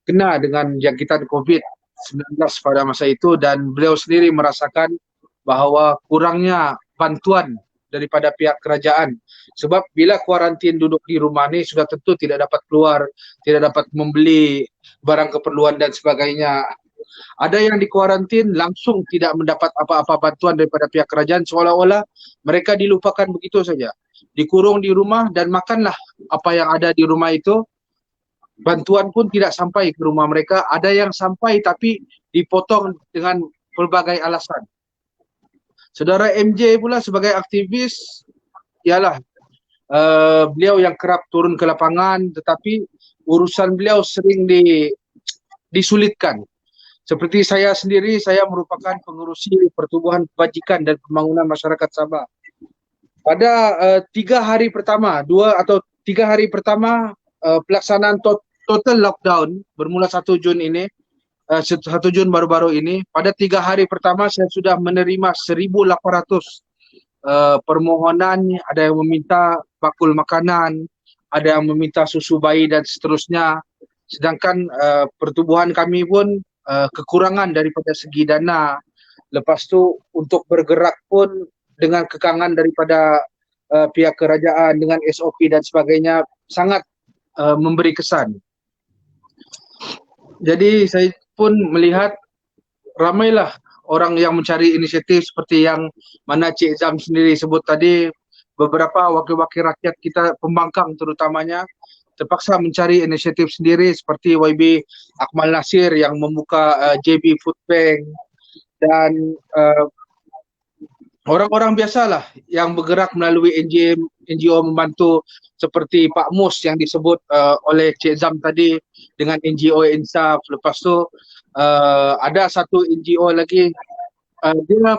kena dengan jangkitan COVID-19 pada masa itu dan beliau sendiri merasakan bahawa kurangnya bantuan daripada pihak kerajaan. Sebab bila kuarantin duduk di rumah ni sudah tentu tidak dapat keluar, tidak dapat membeli barang keperluan dan sebagainya. Ada yang dikuarantin langsung tidak mendapat apa-apa bantuan daripada pihak kerajaan, seolah-olah mereka dilupakan begitu saja. Dikurung di rumah dan makanlah apa yang ada di rumah itu. Bantuan pun tidak sampai ke rumah mereka. Ada yang sampai tapi dipotong dengan pelbagai alasan. Saudara MJ pula sebagai aktivis, ialah beliau yang kerap turun ke lapangan, tetapi urusan beliau sering disulitkan. Seperti saya sendiri, saya merupakan pengurusi Pertubuhan Kebajikan dan Pembangunan Masyarakat Sabah. Pada 3 hari pertama, 2 atau 3 hari pertama pelaksanaan total lockdown bermula 1 Jun ini, 1 Jun baru-baru ini, pada 3 hari pertama saya sudah menerima 1,800 permohonan. Ada yang meminta bakul makanan, ada yang meminta susu bayi dan seterusnya. Sedangkan pertubuhan kami pun kekurangan daripada segi dana. Lepas tu untuk bergerak pun dengan kekangan daripada pihak kerajaan dengan SOP dan sebagainya sangat memberi kesan. Jadi saya pun melihat ramailah orang yang mencari inisiatif seperti yang mana Cik Zam sendiri sebut tadi, beberapa wakil-wakil rakyat kita pembangkang terutamanya terpaksa mencari inisiatif sendiri seperti YB Akmal Nasir yang membuka JB Food Bank dan orang-orang biasalah yang bergerak melalui NGO membantu seperti Pak Mus yang disebut oleh Cik Zam tadi dengan NGO Insaf. Lepas tu ada satu NGO lagi, dia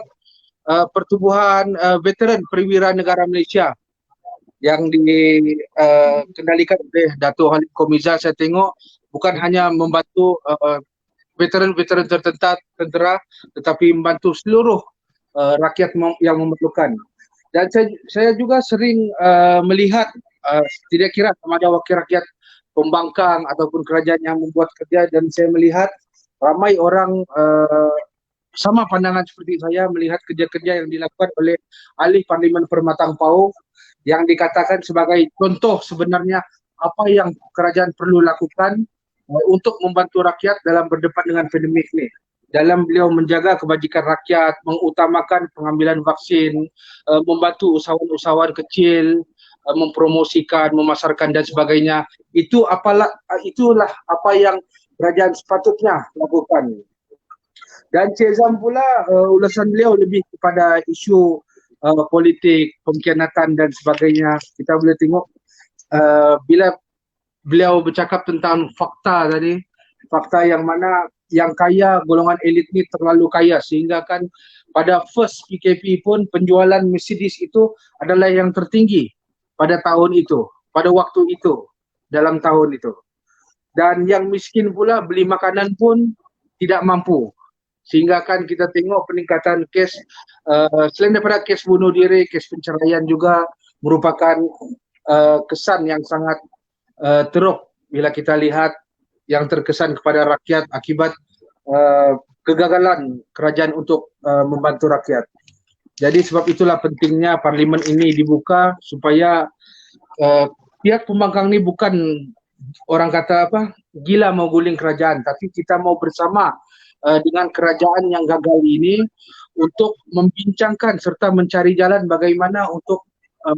Pertubuhan Veteran Perwira Negara Malaysia yang dikendalikan oleh Dato' Halim Komiza. Saya tengok bukan hanya membantu veteran-veteran tentera tetapi membantu seluruh rakyat yang memerlukan. Dan saya juga sering melihat tidak kira sama ada wakil rakyat pembangkang ataupun kerajaan yang membuat kerja, dan saya melihat ramai orang sama pandangan seperti saya melihat kerja-kerja yang dilakukan oleh ahli Parlimen Permatang Pauh yang dikatakan sebagai contoh sebenarnya apa yang kerajaan perlu lakukan untuk membantu rakyat dalam berdepan dengan pandemik ini. Dalam beliau menjaga kebajikan rakyat, mengutamakan pengambilan vaksin, membantu usahawan-usahawan kecil, mempromosikan, memasarkan dan sebagainya. Itulah apa yang kerajaan sepatutnya lakukan. Dan Cik Zam pula ulasan beliau lebih kepada isu politik, pengkhianatan dan sebagainya. Kita boleh tengok bila beliau bercakap tentang fakta tadi, fakta yang mana yang kaya, golongan elit ni terlalu kaya sehingga kan pada first PKP pun penjualan Mercedes itu adalah yang tertinggi pada tahun itu, pada waktu itu, dalam tahun itu. Dan yang miskin pula beli makanan pun tidak mampu. Sehingga kan kita tengok peningkatan kes, selain daripada kes bunuh diri, kes penceraian juga merupakan kesan yang sangat teruk bila kita lihat yang terkesan kepada rakyat akibat kegagalan kerajaan untuk membantu rakyat. Jadi sebab itulah pentingnya parlimen ini dibuka supaya pihak pembangkang ni bukan orang kata apa, gila mau guling kerajaan, tapi kita mau bersama dengan kerajaan yang gagal ini untuk membincangkan serta mencari jalan bagaimana untuk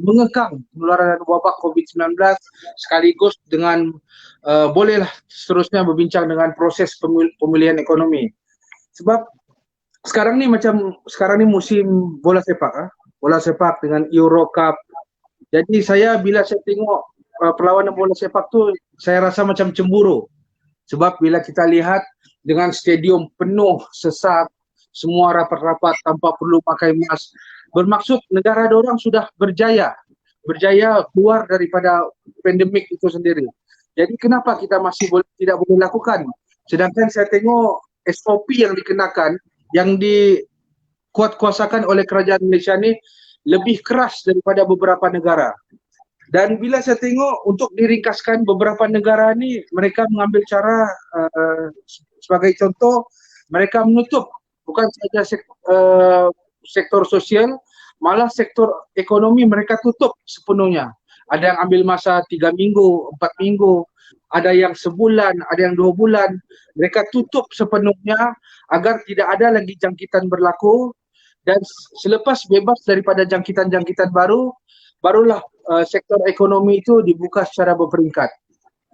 mengekang penularan wabak COVID-19 sekaligus dengan bolehlah seterusnya berbincang dengan proses pemulihan ekonomi. Sebab sekarang ni musim bola sepak dengan Euro Cup. Jadi saya bila saya tengok perlawanan bola sepak tu saya rasa macam cemburu. Sebab bila kita lihat dengan stadium penuh sesak, semua rapat-rapat tanpa perlu pakai mask, bermaksud negara dorang sudah berjaya keluar daripada pandemik itu sendiri. Jadi kenapa kita masih tidak boleh lakukan? Sedangkan saya tengok SOP yang dikenakan, yang dikuatkuasakan oleh kerajaan Malaysia ni lebih keras daripada beberapa negara. Dan bila saya tengok untuk diringkaskan beberapa negara ni, mereka mengambil cara sebagai contoh, mereka menutup bukan saja sektor sosial, malah sektor ekonomi mereka tutup sepenuhnya. Ada yang ambil masa 3 minggu, 4 minggu, ada yang sebulan, ada yang 2 bulan. Mereka tutup sepenuhnya agar tidak ada lagi jangkitan berlaku, dan selepas bebas daripada jangkitan-jangkitan barulah sektor ekonomi itu dibuka secara berperingkat.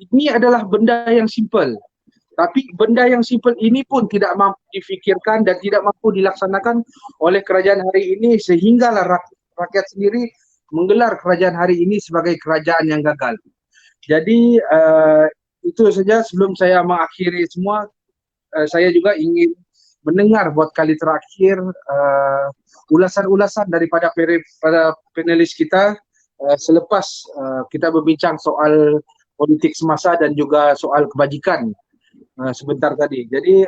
Ini adalah benda yang simple. Tapi benda yang simple ini pun tidak mampu difikirkan dan tidak mampu dilaksanakan oleh kerajaan hari ini, sehinggalah rakyat sendiri menggelar kerajaan hari ini sebagai kerajaan yang gagal. Jadi itu saja sebelum saya mengakhiri semua. Saya juga ingin mendengar buat kali terakhir ulasan-ulasan daripada panelis kita selepas kita berbincang soal politik semasa dan juga soal kebajikan sebentar tadi. Jadi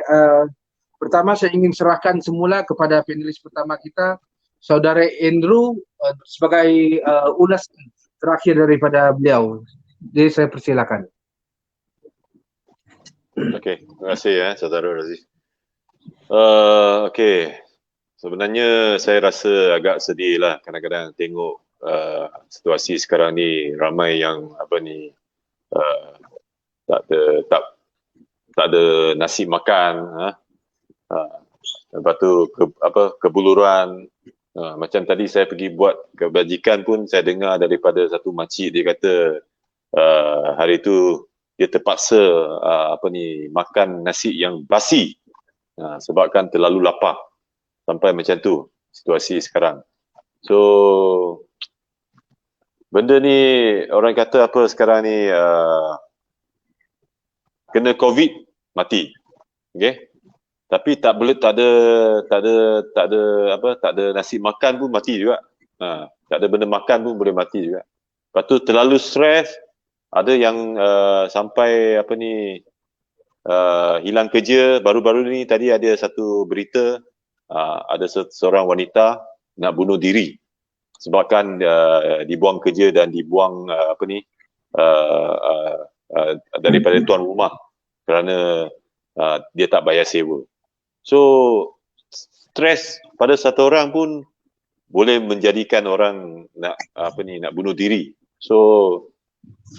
pertama saya ingin serahkan semula kepada panelis pertama kita, Saudara Andrew, sebagai ulasan terakhir daripada beliau. Jadi saya persilakan. Okey, terima kasih Saudara Raziz. Okey, sebenarnya saya rasa agak sedih lah kadang-kadang tengok situasi sekarang ni, ramai yang tak ada nasi makan, lepas tu kebuluran. Macam tadi saya pergi buat kebajikan pun saya dengar daripada satu makcik, dia kata hari tu dia terpaksa makan nasi yang basi sebabkan terlalu lapar, sampai macam tu situasi sekarang. So benda ni orang kata apa sekarang ni, kena COVID mati, okey, tapi tak ada nasi makan pun mati juga, tak ada benda makan pun boleh mati juga. Lepas tu terlalu stres, ada yang sampai hilang kerja. Baru-baru ni tadi ada satu berita, ada seorang wanita nak bunuh diri sebabkan dibuang kerja dan dibuang daripada tuan rumah kerana dia tak bayar sewa. So stres pada satu orang pun boleh menjadikan orang nak bunuh diri. So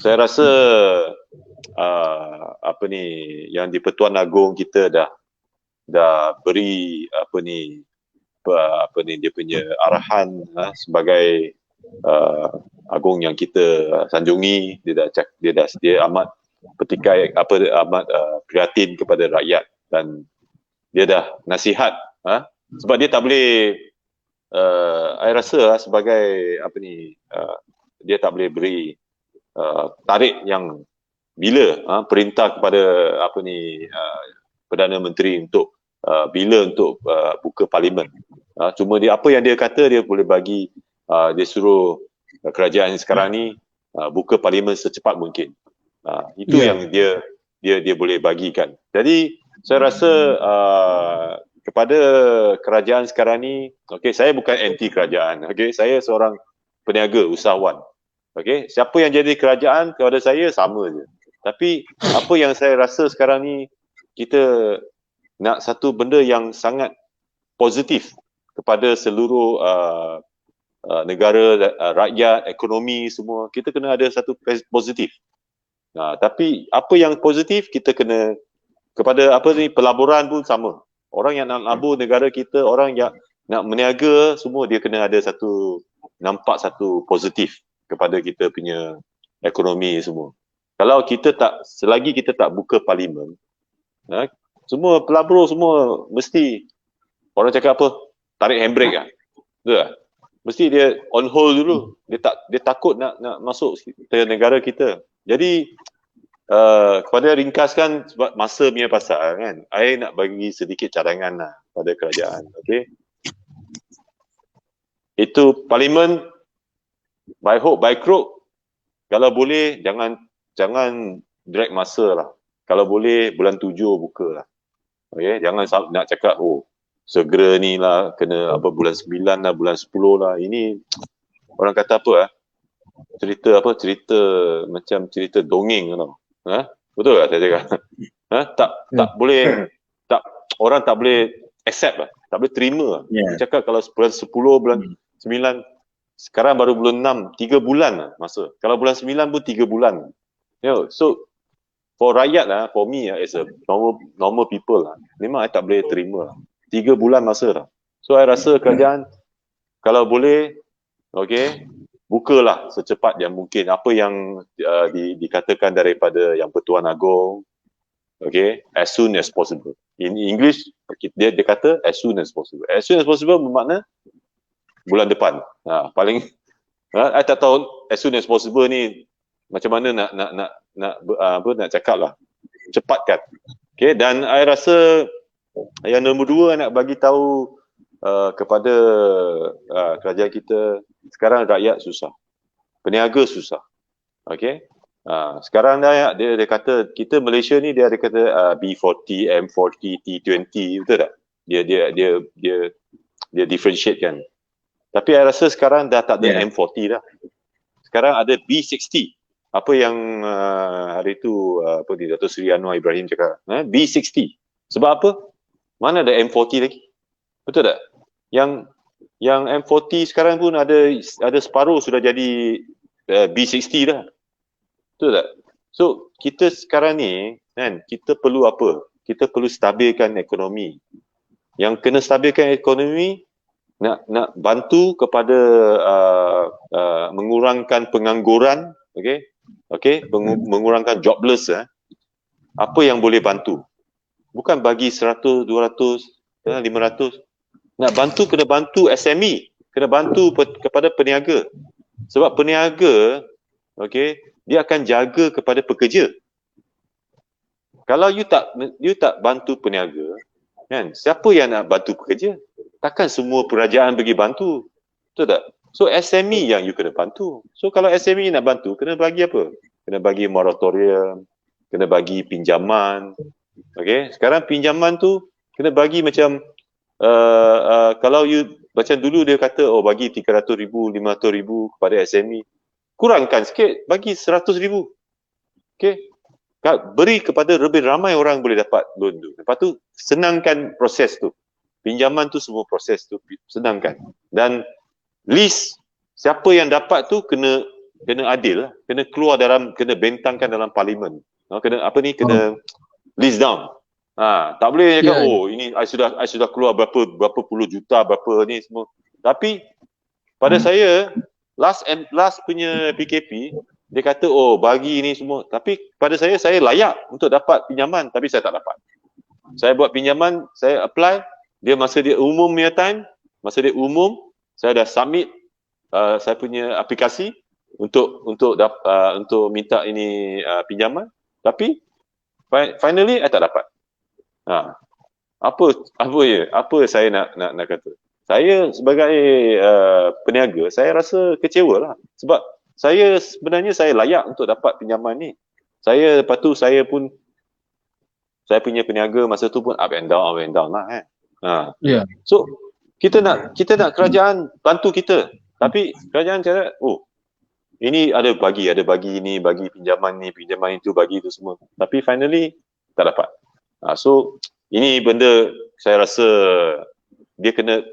saya rasa yang di-Pertuan Agong kita dah beri dia punya arahan sebagai agung yang kita sanjungi. Dia amat petikai, amat prihatin kepada rakyat, dan dia dah nasihat, sebab dia tak boleh, saya rasa sebagai apa ni, dia tak boleh beri tarik yang bila perintah kepada apa ni, Perdana Menteri untuk bila untuk buka parlimen. Cuma dia apa yang dia kata, dia boleh bagi, dia suruh kerajaan sekarang ni buka parlimen secepat mungkin. Itu yang dia boleh bagikan. Jadi saya rasa kepada kerajaan sekarang ni, okey, saya bukan anti kerajaan. Okey, saya seorang peniaga, usahawan. Okey, siapa yang jadi kerajaan kepada saya sama je. Tapi apa yang saya rasa sekarang ni, kita nak satu benda yang sangat positif kepada seluruh negara, rakyat, ekonomi semua. Kita kena ada satu positif. Tapi apa yang positif, kita kena kepada apa ni, pelaburan pun sama. Orang yang nak labur negara kita, orang yang nak meniaga semua, dia kena ada satu, nampak satu positif kepada kita punya ekonomi semua. Kalau kita tak, selagi kita tak buka parlimen, semua pelabur semua mesti, orang cakap apa, tarik handbrake lah. Betul tak? Mesti dia on hold dulu. Dia takut nak masuk ke negara kita. Jadi kepada ringkaskan, sebab masa punya pasal kan, saya nak bagi sedikit cadangan lah pada kerajaan. Okey. Itu parlimen, by hook by crook, kalau boleh jangan drag masa lah. Kalau boleh bulan 7 buka lah. Okay, jangan nak cakap segera ni lah, kena apa bulan 9 lah, bulan 10 lah. Ini orang kata apa cerita macam cerita dongeng tau. Betul tak saya cakap? Tak boleh, orang tak boleh accept lah, tak boleh terima lah. Cakap kalau bulan 10, bulan 9, sekarang baru bulan 6, 3 bulan lah masa. Kalau bulan 9 pun 3 bulan. So for rakyat lah, for me as a normal people lah, memang I tak boleh terima lah. 3 bulan masa lah. So I rasa kerajaan kalau boleh, okay, bukalah secepat yang mungkin apa yang dikatakan daripada Yang Pertuan Agong, okay, as soon as possible. In English dia kata as soon as possible. As soon as possible bermakna bulan depan. Paling I tak tahu as soon as possible ni macam mana nak cakap lah. Cepatkan. Okay, dan I rasa yang nombor 2 nak bagi tahu kepada kerajaan kita, sekarang rakyat susah. Peniaga susah. Okay. Sekarang dia kata, kita Malaysia ni dia ada kata B40, M40, T20, betul tak? Dia differentiate kan. Tapi I rasa sekarang dah tak ada M40 dah. Sekarang ada B60. Apa yang hari tu Dato' Seri Anwar Ibrahim cakap, B60. Sebab apa? Mana ada M40 lagi? Betul tak? Yang M40 sekarang pun ada separuh sudah jadi B60 dah. Betul tak? So kita sekarang ni kan, kita perlu apa? Kita perlu stabilkan ekonomi. Yang kena stabilkan ekonomi, nak bantu kepada mengurangkan pengangguran, okey, mengurangkan jobless. Apa yang boleh bantu? Bukan bagi 100, 200, 500. Nak bantu, kena bantu SME, kena bantu kepada peniaga. Sebab peniaga, okey, dia akan jaga kepada pekerja. Kalau you tak bantu peniaga, kan, siapa yang nak bantu pekerja? Takkan semua kerajaan pergi bantu. Betul tak? So SME yang you kena bantu. So kalau SME nak bantu, kena bagi apa? Kena bagi moratorium, kena bagi pinjaman. Okay, sekarang pinjaman tu kena bagi macam kalau you macam dulu dia kata bagi 300,000, 500,000 kepada SME, kurangkan sikit, bagi 100,000. Okay, beri kepada lebih ramai orang boleh dapat loan tu. Lepas tu senangkan proses tu, pinjaman tu, semua proses tu senangkan. Dan list siapa yang dapat tu kena adil lah, kena keluar kena bentangkan dalam parlimen. Kena list down. Tak boleh cakap ini I sudah keluar berapa puluh juta, berapa ni semua. Tapi pada saya last punya PKP dia kata bagi ni semua. Tapi pada saya layak untuk dapat pinjaman, tapi saya tak dapat. Saya buat pinjaman, saya apply, masa dia umum punya time, masa dia umum, saya dah submit saya punya aplikasi untuk minta ini pinjaman, tapi finally saya tak dapat. Apa saya nak kata? Saya sebagai peniaga, saya rasa kecewa lah. Sebab sebenarnya saya layak untuk dapat pinjaman ni. Lepas tu saya punya peniaga masa tu pun up and down lah kan. Ya. So kita nak kerajaan bantu kita. Tapi kerajaan cakap, ini ada bagi ni, bagi pinjaman itu, bagi itu semua. Tapi finally tak dapat. So ini benda saya rasa dia kena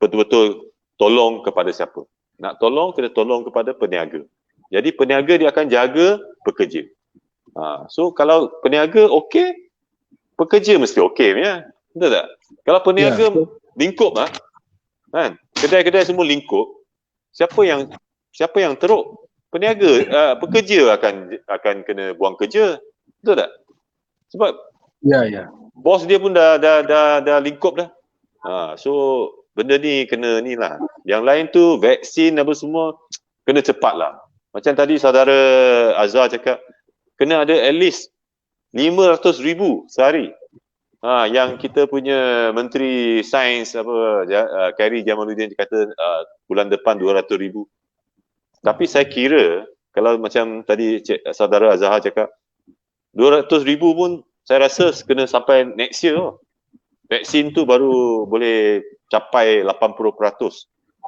betul-betul tolong kepada siapa. Nak tolong, kena tolong kepada peniaga. Jadi peniaga dia akan jaga pekerja. So kalau peniaga okey, pekerja mesti okey punya. Betul tak? Kalau peniaga lingkup kan, kedai-kedai semua lingkup, siapa yang teruk? Peniaga, pekerja akan kena buang kerja. Betul tak? Sebab bos dia pun dah lingkup dah. So benda ni kena ni lah. Yang lain tu vaksin apa semua kena cepat lah. Macam tadi saudara Azhar cakap, kena ada at least 500,000 sehari. Yang kita punya Menteri Sains Khairy Jamaluddin kata bulan depan 200,000. Tapi saya kira kalau macam tadi saudara Azhar cakap 200,000 pun saya rasa kena sampai next year. Vaksin tu baru boleh capai 80%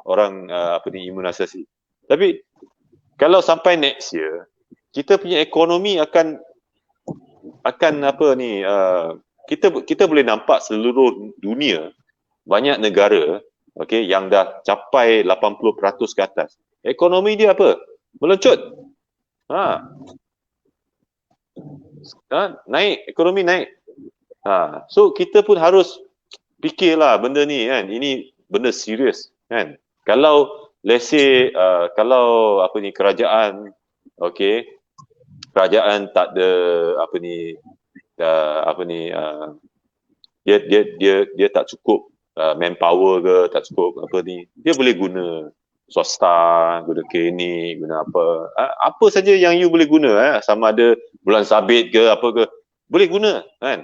orang imunisasi. Tapi kalau sampai next year, kita punya ekonomi akan kita boleh nampak seluruh dunia, banyak negara yang dah capai 80% ke atas. Ekonomi dia apa? Meloncut. Naik, ekonomi naik. So kita pun harus fikirlah benda ni kan. Ini benda serius kan. Kalau let's say kerajaan kerajaan tak ada dia tak cukup manpower ke, tak cukup dia boleh guna swasta, guna klinik, guna apa saja yang you boleh guna, sama ada bulan sabit ke apa ke, boleh guna kan.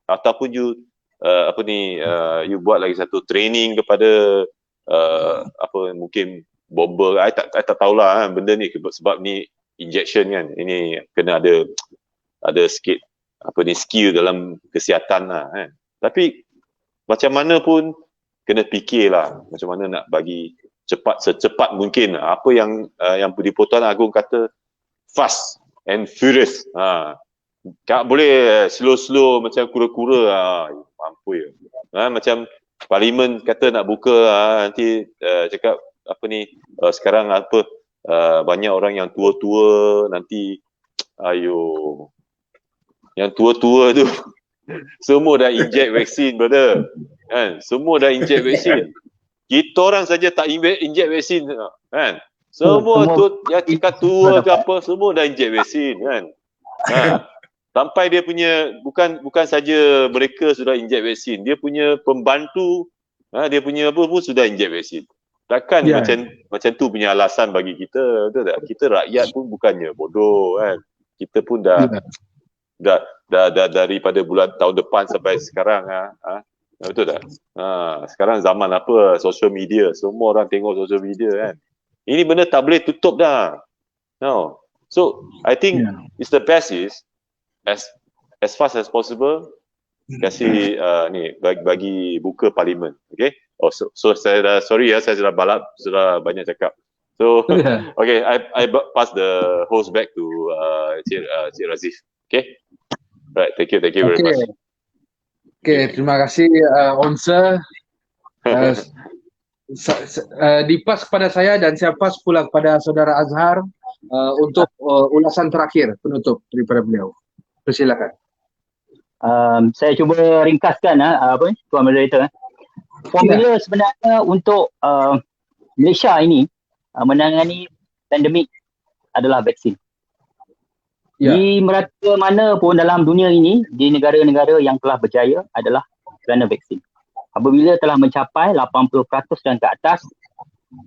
Ataupun you you buat lagi satu training kepada mungkin bomber. I tak tahulah benda ni, sebab ni injection kan, ini kena ada sikit skill dalam kesihatan lah kan. Tapi macam mana pun kena fikirlah macam mana nak bagi secepat mungkin. Apa yang Di-Pertuan Agong kata fast and furious. Tak boleh slow macam kura-kura. Mampu ya. Macam parlimen kata nak buka, nanti cakap sekarang banyak orang yang tua-tua, nanti yang tua-tua tu semua dah inject vaksin, brother. Kan? Semua dah inject vaksin. Kita orang saja tak inject vaksin kan. Semua tu yang cakap tua ke apa, semua dah inject vaksin kan. Sampai dia punya bukan saja mereka sudah inject vaksin, dia punya pembantu, dia punya apa pun sudah inject vaksin. Takkan macam tu punya alasan bagi kita, betul tak? Kita rakyat pun bukannya bodoh kan. Kita pun dah daripada tahun depan sampai sekarang betul tak? Sekarang zaman apa? Social media, semua orang tengok social media kan. Ini benda tak boleh tutup dah. No. So I think it's the best is as fast as possible kasih bagi buka parlimen, okay? So saya dah saya sudah banyak cakap. So okay, I pass the host back to Cik Razif. Okay, right, thank you very much. Okay, terima kasih Onsa. Dipas kepada saya dan saya pas pula kepada saudara Azhar untuk ulasan terakhir penutup daripada beliau. Persilakan. Saya cuba ringkaskan Tuan Moderator. Formula sebenarnya untuk Malaysia ini menangani pandemik adalah vaksin. Ya. Di merata mana pun dalam dunia ini, di negara-negara yang telah berjaya adalah kerana vaksin. Apabila telah mencapai 80% dan ke atas,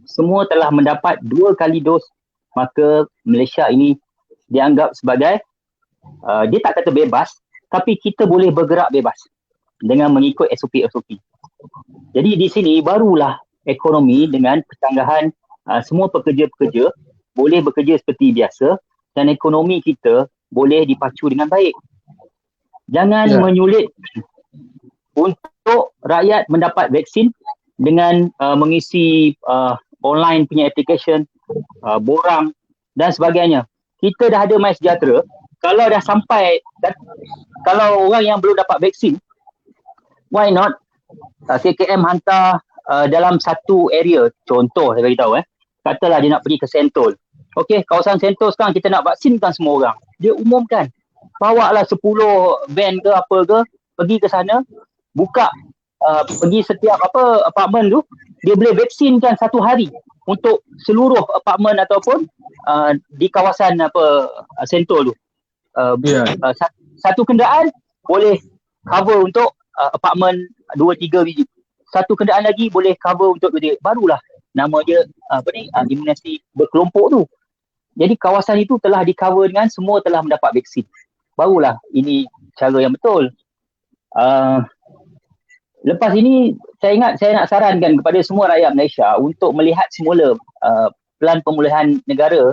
semua telah mendapat 2 kali dos, maka Malaysia ini dianggap sebagai, dia tak kata bebas, tapi kita boleh bergerak bebas dengan mengikut SOP-SOP. Jadi di sini barulah ekonomi dengan ketanggahan semua pekerja-pekerja boleh bekerja seperti biasa dan ekonomi kita boleh dipacu dengan baik. Jangan menyulit untuk rakyat mendapat vaksin dengan mengisi online punya application, borang dan sebagainya. Kita dah ada MySejahtera. Kalau dah sampai, kalau orang yang belum dapat vaksin, why not KKM hantar dalam satu area, contoh saya beritahu katalah dia nak pergi ke Sentul. Okey, kawasan Sentul sekarang kita nak vaksinkan semua orang. Dia umumkan, bawa lah 10 van ke apa ke, pergi ke sana, buka, pergi setiap apartmen tu, dia boleh vaksinkan satu hari untuk seluruh apartmen ataupun di kawasan Sentul tu. Satu kenderaan boleh cover untuk apartmen 2-3 biji. Satu kenderaan lagi boleh cover untuk dia. Barulah nama dia imunasi berkelompok tu. Jadi kawasan itu telah di-cover dengan semua telah mendapat vaksin. Barulah ini cara yang betul. Lepas ini saya nak sarankan kepada semua rakyat Malaysia untuk melihat semula pelan pemulihan negara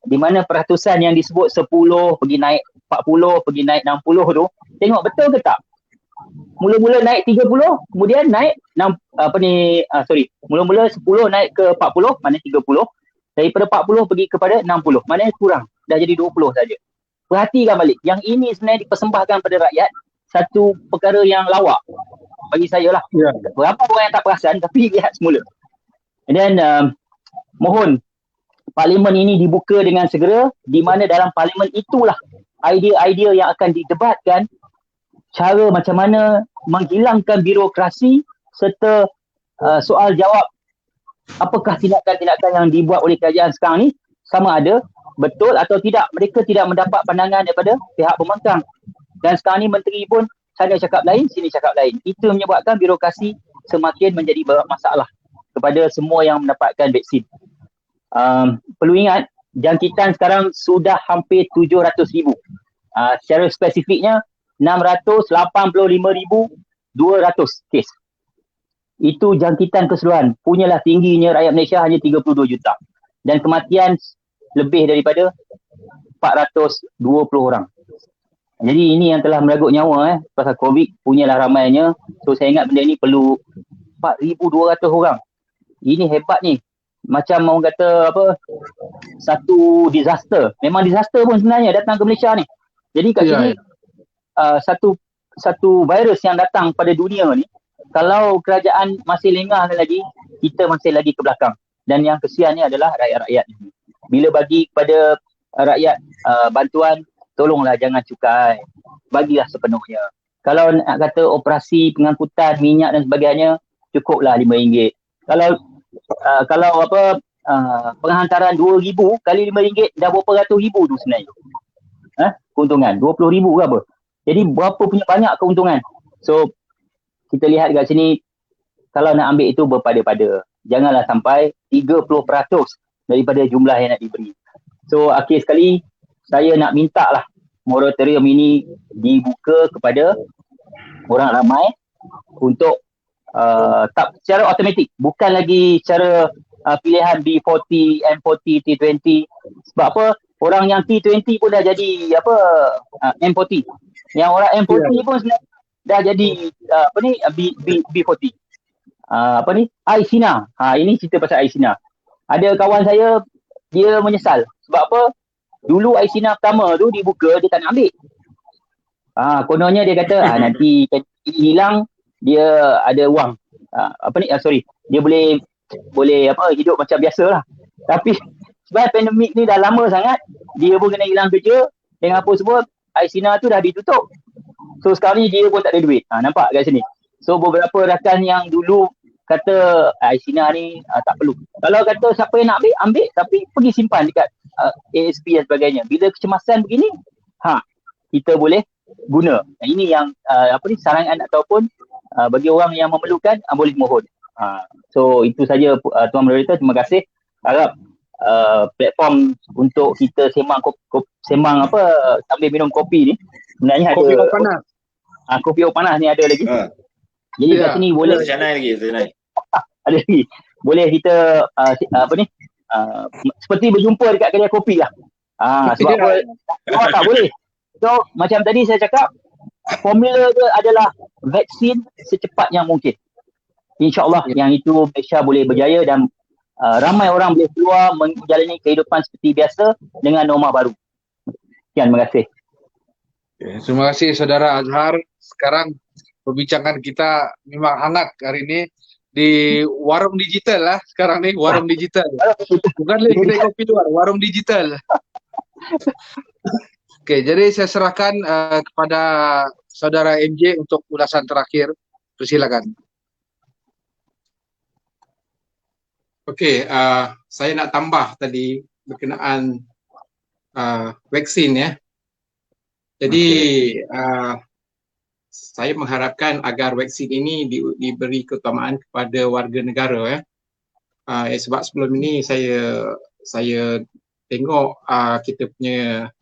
di mana peratusan yang disebut 10 pergi naik 40 pergi naik 60 tu, tengok betul ke tak? Mula-mula naik 30, kemudian naik mula-mula 10 naik ke 40, maknanya 30. Daripada 40 pergi kepada 60, maknanya kurang, dah jadi 20 saja. Perhatikan balik, yang ini sebenarnya dipersembahkan pada rakyat satu perkara yang lawak bagi saya lah. Berapa orang yang tak perasan, tapi lihat semula. Dan mohon parlimen ini dibuka dengan segera, di mana dalam parlimen itulah idea-idea yang akan didebatkan, cara macam mana menghilangkan birokrasi serta soal jawab apakah tindakan-tindakan yang dibuat oleh kerajaan sekarang ni sama ada betul atau tidak. Mereka tidak mendapat pandangan daripada pihak pembangkang. Dan sekarang ni menteri pun sana cakap lain, sini cakap lain. Itu menyebabkan birokrasi semakin menjadi masalah kepada semua yang mendapatkan vaksin. Perlu ingat, jangkitan sekarang sudah hampir 700,000. Secara spesifiknya 685,200 kes. Itu jangkitan keseluruhan. Punyalah tingginya rakyat Malaysia hanya 32 juta. Dan kematian lebih daripada 420 orang. Jadi ini yang telah meragut nyawa pasal COVID, punyalah ramainya. So saya ingat benda ni perlu 4,200 orang. Ini hebat ni. Macam orang kata satu disaster. Memang disaster pun sebenarnya datang ke Malaysia ni. Jadi kat sini satu virus yang datang pada dunia ni, kalau kerajaan masih lengah lagi, kita masih lagi ke belakang. Dan yang kesiannya adalah rakyat-rakyat. Bila bagi kepada rakyat bantuan, tolonglah jangan cukai. Bagilah sepenuhnya. Kalau nak kata operasi pengangkutan minyak dan sebagainya, cukuplah RM5. Kalau penghantaran 2,000 kali RM5 dah berapa ratus ribu tu sebenarnya. Keuntungan 20,000 ke apa. Jadi berapa punya banyak keuntungan. So kita lihat kat sini, kalau nak ambil itu berpada-pada. Janganlah sampai 30% daripada jumlah yang nak diberi. So akhir sekali, saya nak minta lah moratorium ini dibuka kepada orang ramai untuk tak secara automatik, bukan lagi secara pilihan B40, M40, T20. Sebab apa? Orang yang T20 pun dah jadi M40. Yang orang M40 pun sebenarnya dah jadi B40. Aisina. Ini cerita pasal Aisina. Ada kawan saya, dia menyesal. Sebab apa? Dulu Aisina pertama tu dibuka, dia tak nak ambil. Kononnya dia kata nanti hilang, dia ada wang. Dia boleh hidup macam biasa lah. Tapi sebab pandemik ni dah lama sangat, dia pun kena hilang kerja dengan apa semua, Aisina tu dah ditutup. So sekarang ni dia pun tak ada duit. Nampak kat sini. So beberapa rakan yang dulu kata Aisina ni tak perlu. Kalau kata siapa yang nak ambil, tapi pergi simpan dekat ASP dan sebagainya. Bila kecemasan begini, kita boleh guna. Ini yang sarangan ataupun bagi orang yang memerlukan boleh mohon. So itu saja Tuan Moderator, terima kasih. Harap platform untuk kita sembang sambil minum kopi ni sebenarnya Kopi ada panas. kopi panas ni ada lagi. Jadi kat sini boleh Jangan lagi, ada lagi. Boleh kita seperti berjumpa dekat kedai kopi lah. Sebab apa? Awak tak boleh. So macam tadi saya cakap, formula dia adalah vaksin secepat yang mungkin. InsyaAllah yang itu Malaysia boleh berjaya dan ramai orang boleh keluar menjalani kehidupan seperti biasa dengan norma baru. Sekian, terima kasih. Terima kasih Saudara Azhar. Sekarang perbincangan kita memang hangat hari ini di warung digital lah sekarang ni, warung digital. Bukan lagi kedai kopi luar, warung digital. Okey, jadi saya serahkan kepada Saudara MJ untuk ulasan terakhir. Persilakan. Okey, saya nak tambah tadi berkenaan vaksin ya. Jadi saya mengharapkan agar vaksin ini diberi keutamaan kepada warga negara ya. Sebab sebelum ini saya tengok kita punya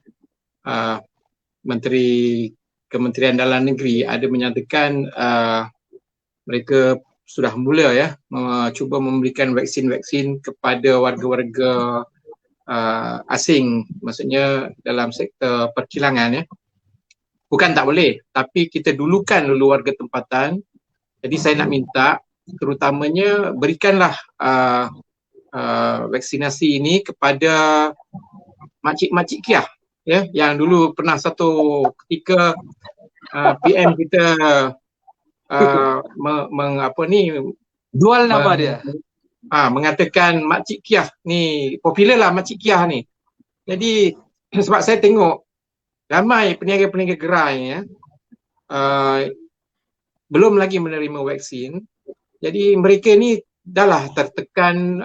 Kementerian Dalam Negeri ada menyatakan mereka sudah mula ya cuba memberikan vaksin-vaksin kepada warga-warga asing, maksudnya dalam sektor perkilangan ya. Bukan tak boleh, tapi kita dulukan dulu warga tempatan. Jadi saya nak minta terutamanya berikanlah vaksinasi ini kepada makcik-makcik Kiah ya, yang dulu pernah satu ketika PM kita Jual nama dia. Mengatakan makcik Kiah ni popular lah, makcik Kiah ni. Jadi sebab saya tengok ramai peniaga-peniaga gerai ya, belum lagi menerima vaksin. Jadi mereka ni dahlah tertekan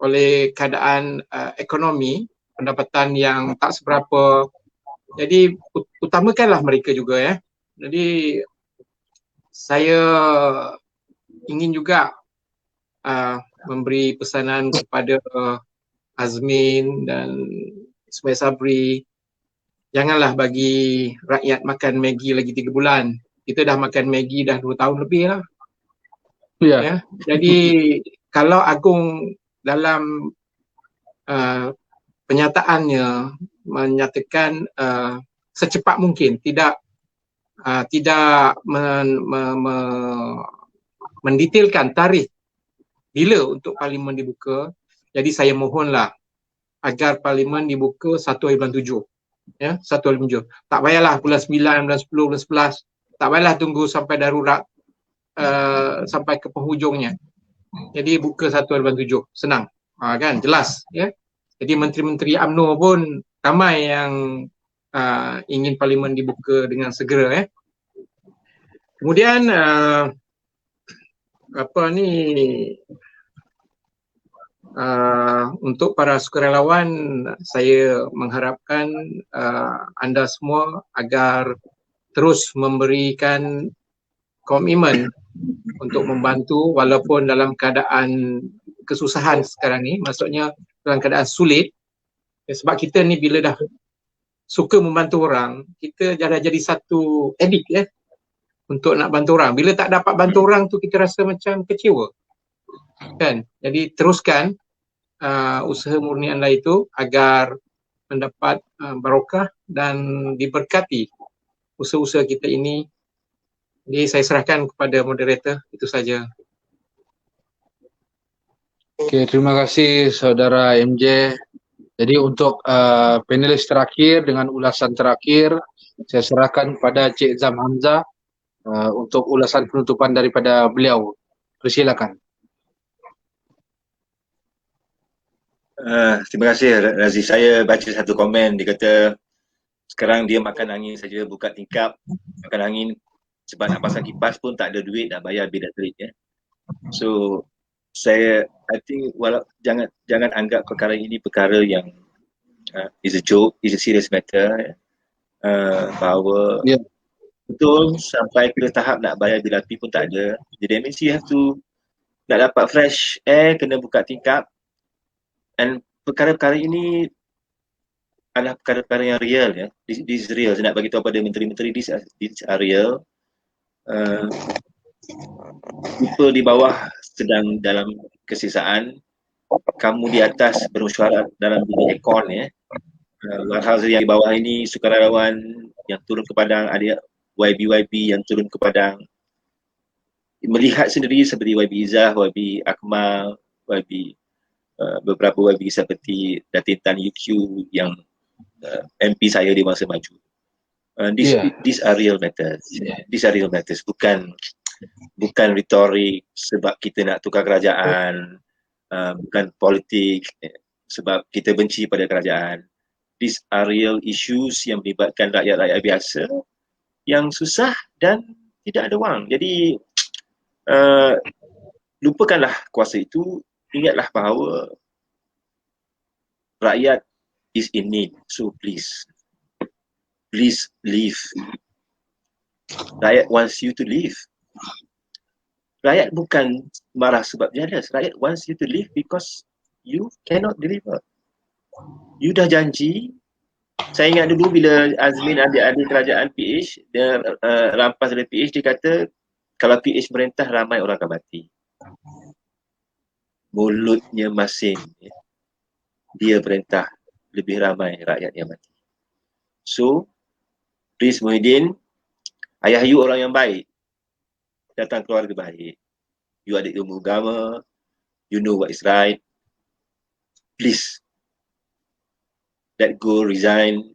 oleh keadaan ekonomi, pendapatan yang tak seberapa. Jadi utamakanlah mereka juga ya. Jadi saya ingin juga memberi pesanan kepada Azmin dan Ismail Sabri, janganlah bagi rakyat makan Maggi lagi 3 bulan. Kita dah makan Maggi dah 2 tahun lebih lah. Ya. Jadi kalau Agung dalam penyataannya menyatakan secepat mungkin, tidak mendetailkan tarikh bila untuk parlimen dibuka. Jadi saya mohonlah agar parlimen dibuka 1 hari bulan 7. Ya, 1 hari bulan 7. Tak payahlah bulan 9, bulan 10, bulan 11. Tak payahlah tunggu sampai darurat sampai ke penghujungnya. Jadi buka 1 hari bulan 7. Senang. Kan? Jelas. Ya. Jadi menteri-menteri UMNO pun ramai yang ingin parlimen dibuka dengan segera. Kemudian untuk para sukarelawan, saya mengharapkan anda semua agar terus memberikan komitmen untuk membantu walaupun dalam keadaan kesusahan sekarang ni, maksudnya dalam keadaan sulit. Sebab kita ni bila dah suka membantu orang, kita dah jadi satu edik ya untuk nak bantu orang. Bila tak dapat bantu orang tu kita rasa macam kecewa. Kan? Jadi teruskan usaha murni anda itu agar mendapat barokah dan diberkati usaha-usaha kita ini. Jadi saya serahkan kepada moderator, itu saja. Okey, terima kasih Saudara MJ. Jadi untuk panelis terakhir dengan ulasan terakhir, saya serahkan kepada Cik Zam Hamzah untuk ulasan penutupan daripada beliau. Persilakan. Terima kasih Razi. Saya baca satu komen, dia kata sekarang dia makan angin saja, buka tingkap makan angin sebab nak pasang kipas pun tak ada duit, nak bayar bil elektrik ya. So I think jangan anggap perkara ini perkara yang is a joke, is a serious matter. Bahawa Ya. betul sampai ke tahap nak bayar bil api pun tak ada. Jadi that means you have to, nak dapat fresh air kena buka tingkap. And perkara-perkara ini adalah perkara-perkara yang real ya. This is real. Saya nak bagi tahu pada menteri-menteri, this are real. People di bawah sedang dalam kesisaan, kamu di atas bermesyuarat dalam bilik aircon ya. Hal-hal yang di bawah ini, sukarelawan yang turun ke padang, ada YB yang turun ke padang, melihat sendiri seperti YB Izzah, YB Akmal, beberapa YB seperti Datin Tan UQ yang MP saya di Masa Maju. These are real matters. These are real matters. Bukan retorik sebab kita nak tukar kerajaan, bukan politik sebab kita benci pada kerajaan. These are real issues yang melibatkan rakyat-rakyat biasa yang susah dan tidak ada wang. Jadi lupakanlah kuasa itu, ingatlah bahawa rakyat is in need. So please leave. Rakyat wants you to leave. Rakyat bukan marah sebab jealous. Rakyat wants you to leave because you cannot deliver. You dah janji. Saya ingat dulu bila Azmin adik-adik kerajaan PH, dia rampas dari PH, dia kata kalau PH merintah ramai orang akan mati. Mulutnya masing, dia perintah lebih ramai rakyat yang mati. So, Prince Muhyiddin, ayah you orang yang baik, datang keluarga baik. You ada ilmu agama, you know what is right. Please, let go, resign,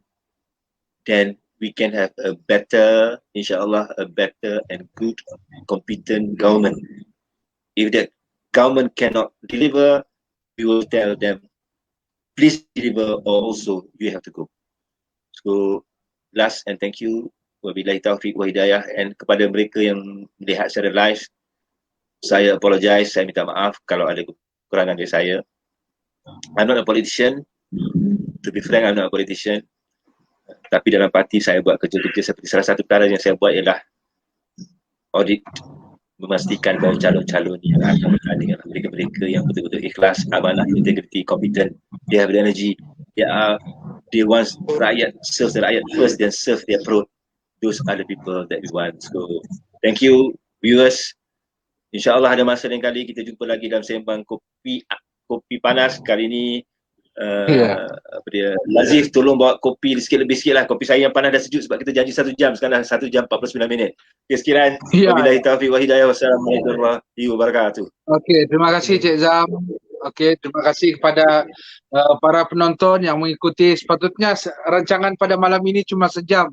then we can have a better, insyaAllah, a better and good, competent government. If that government cannot deliver, we will tell them, please deliver or also you have to go. So, last and thank you, wabillahi taufiq wa hidayah, and kepada mereka yang melihat secara live, saya apologize, saya minta maaf kalau ada kekurangan dari saya. I'm not a politician. To be frank, I'm not a politician. Tapi dalam parti saya buat kerja-kerja seperti salah satu perkara yang saya buat ialah audit, memastikan bahawa calon-calon yang akan bertanding adalah mereka-mereka yang betul-betul ikhlas, amanah, integrity, competent, they have the energy, they want rakyat, serve the rakyat first, then serve their throat. Those are the people that we want. So, thank you viewers. InsyaAllah ada masa lain kali kita jumpa lagi dalam sembang kopi panas. Kali ini apa dia, Lazif tolong bawa kopi lebih sikit lah. Kopi saya yang panas dah sejuk sebab kita janji 1 jam, sekarang dah 1 jam 49 minit. Okay, sekian. Wabillahi taufiq wa hidayah. Wassalamualaikum warahmatullahi wabarakatuh. Okey, terima kasih Cik Zam. Okey, terima kasih kepada para penonton yang mengikuti. Sepatutnya rancangan pada malam ini cuma sejam,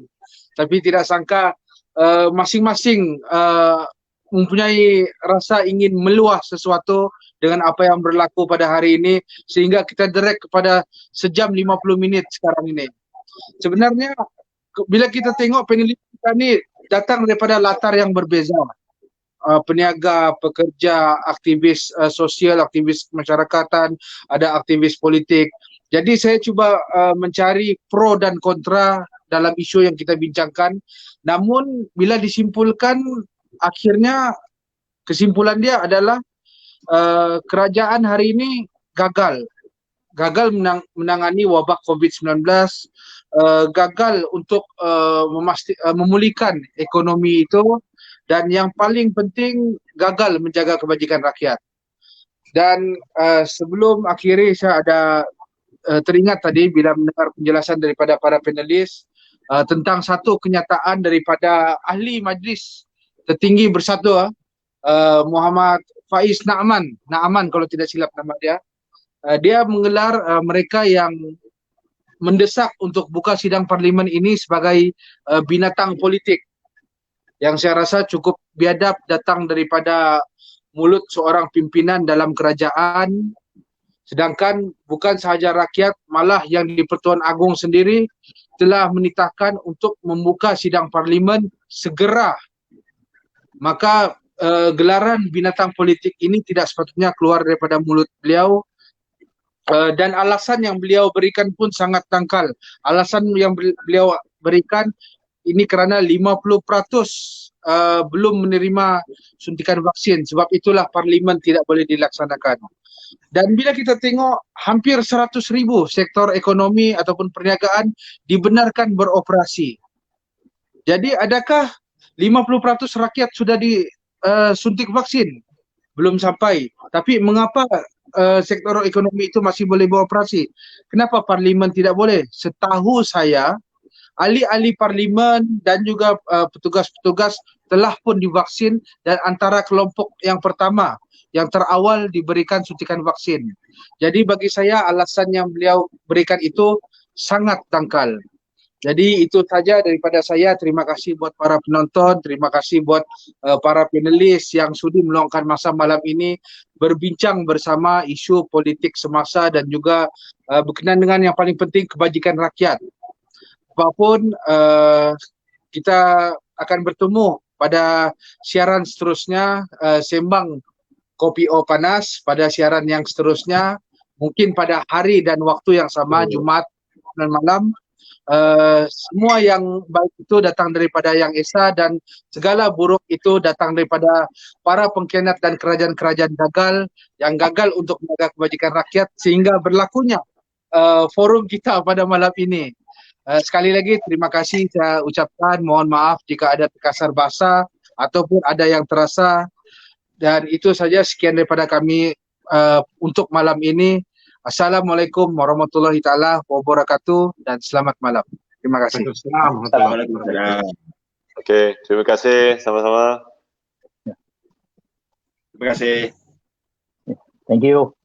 tapi tidak sangka masing-masing mempunyai rasa ingin meluah sesuatu dengan apa yang berlaku pada hari ini, sehingga kita direct kepada sejam 50 minit sekarang ini. Sebenarnya bila kita tengok panelis kita ni datang daripada latar yang berbeza. Peniaga, pekerja, aktivis sosial, aktivis masyarakatan, ada aktivis politik. Jadi saya cuba mencari pro dan kontra dalam isu yang kita bincangkan. Namun bila disimpulkan, akhirnya kesimpulan dia adalah kerajaan hari ini gagal menangani wabak COVID-19, gagal untuk memulihkan ekonomi itu, dan yang paling penting gagal menjaga kebajikan rakyat. Dan sebelum akhiri, saya ada teringat tadi bila mendengar penjelasan daripada para panelis tentang satu kenyataan daripada ahli Majlis Tertinggi Bersatu, Muhammad Faiz Na'man kalau tidak silap nama dia. Dia menggelar mereka yang mendesak untuk buka sidang parlimen ini sebagai binatang politik, yang saya rasa cukup biadab datang daripada mulut seorang pimpinan dalam kerajaan. Sedangkan bukan sahaja rakyat, malah yang di Pertuan Agong sendiri telah menitahkan untuk membuka sidang parlimen segera. Maka gelaran binatang politik ini tidak sepatutnya keluar daripada mulut beliau. Dan alasan yang beliau berikan pun sangat dangkal. Alasan yang beliau berikan ini kerana 50% belum menerima suntikan vaksin, sebab itulah parlimen tidak boleh dilaksanakan. Dan bila kita tengok hampir 100,000 sektor ekonomi ataupun perniagaan dibenarkan beroperasi. Jadi adakah 50% rakyat sudah disuntik vaksin? Belum sampai. Tapi mengapa sektor ekonomi itu masih boleh beroperasi? Kenapa parlimen tidak boleh? Setahu saya, ahli-ahli parlimen dan juga petugas-petugas telah pun divaksin dan antara kelompok yang pertama, yang terawal diberikan suntikan vaksin. Jadi bagi saya alasan yang beliau berikan itu sangat dangkal. Jadi itu saja daripada saya. Terima kasih buat para penonton, terima kasih buat para panelis yang sudi meluangkan masa malam ini berbincang bersama isu politik semasa dan juga berkenaan dengan yang paling penting, kebajikan rakyat. Apapun kita akan bertemu pada siaran seterusnya, Sembang Kopi O Panas, pada siaran yang seterusnya, mungkin pada hari dan waktu yang sama, Jumaat dan malam. Semua yang baik itu datang daripada Yang Esa dan segala buruk itu datang daripada para pengkhianat dan kerajaan-kerajaan gagal yang gagal untuk menjaga kebajikan rakyat sehingga berlakunya forum kita pada malam ini. Sekali lagi terima kasih saya ucapkan, mohon maaf jika ada terkasar bahasa ataupun ada yang terasa, dan itu saja, sekian daripada kami untuk malam ini. Assalamualaikum warahmatullahi taala wabarakatuh dan selamat malam. Terima kasih. Waalaikumsalam. Okey, terima kasih sama-sama. Terima kasih. Thank you.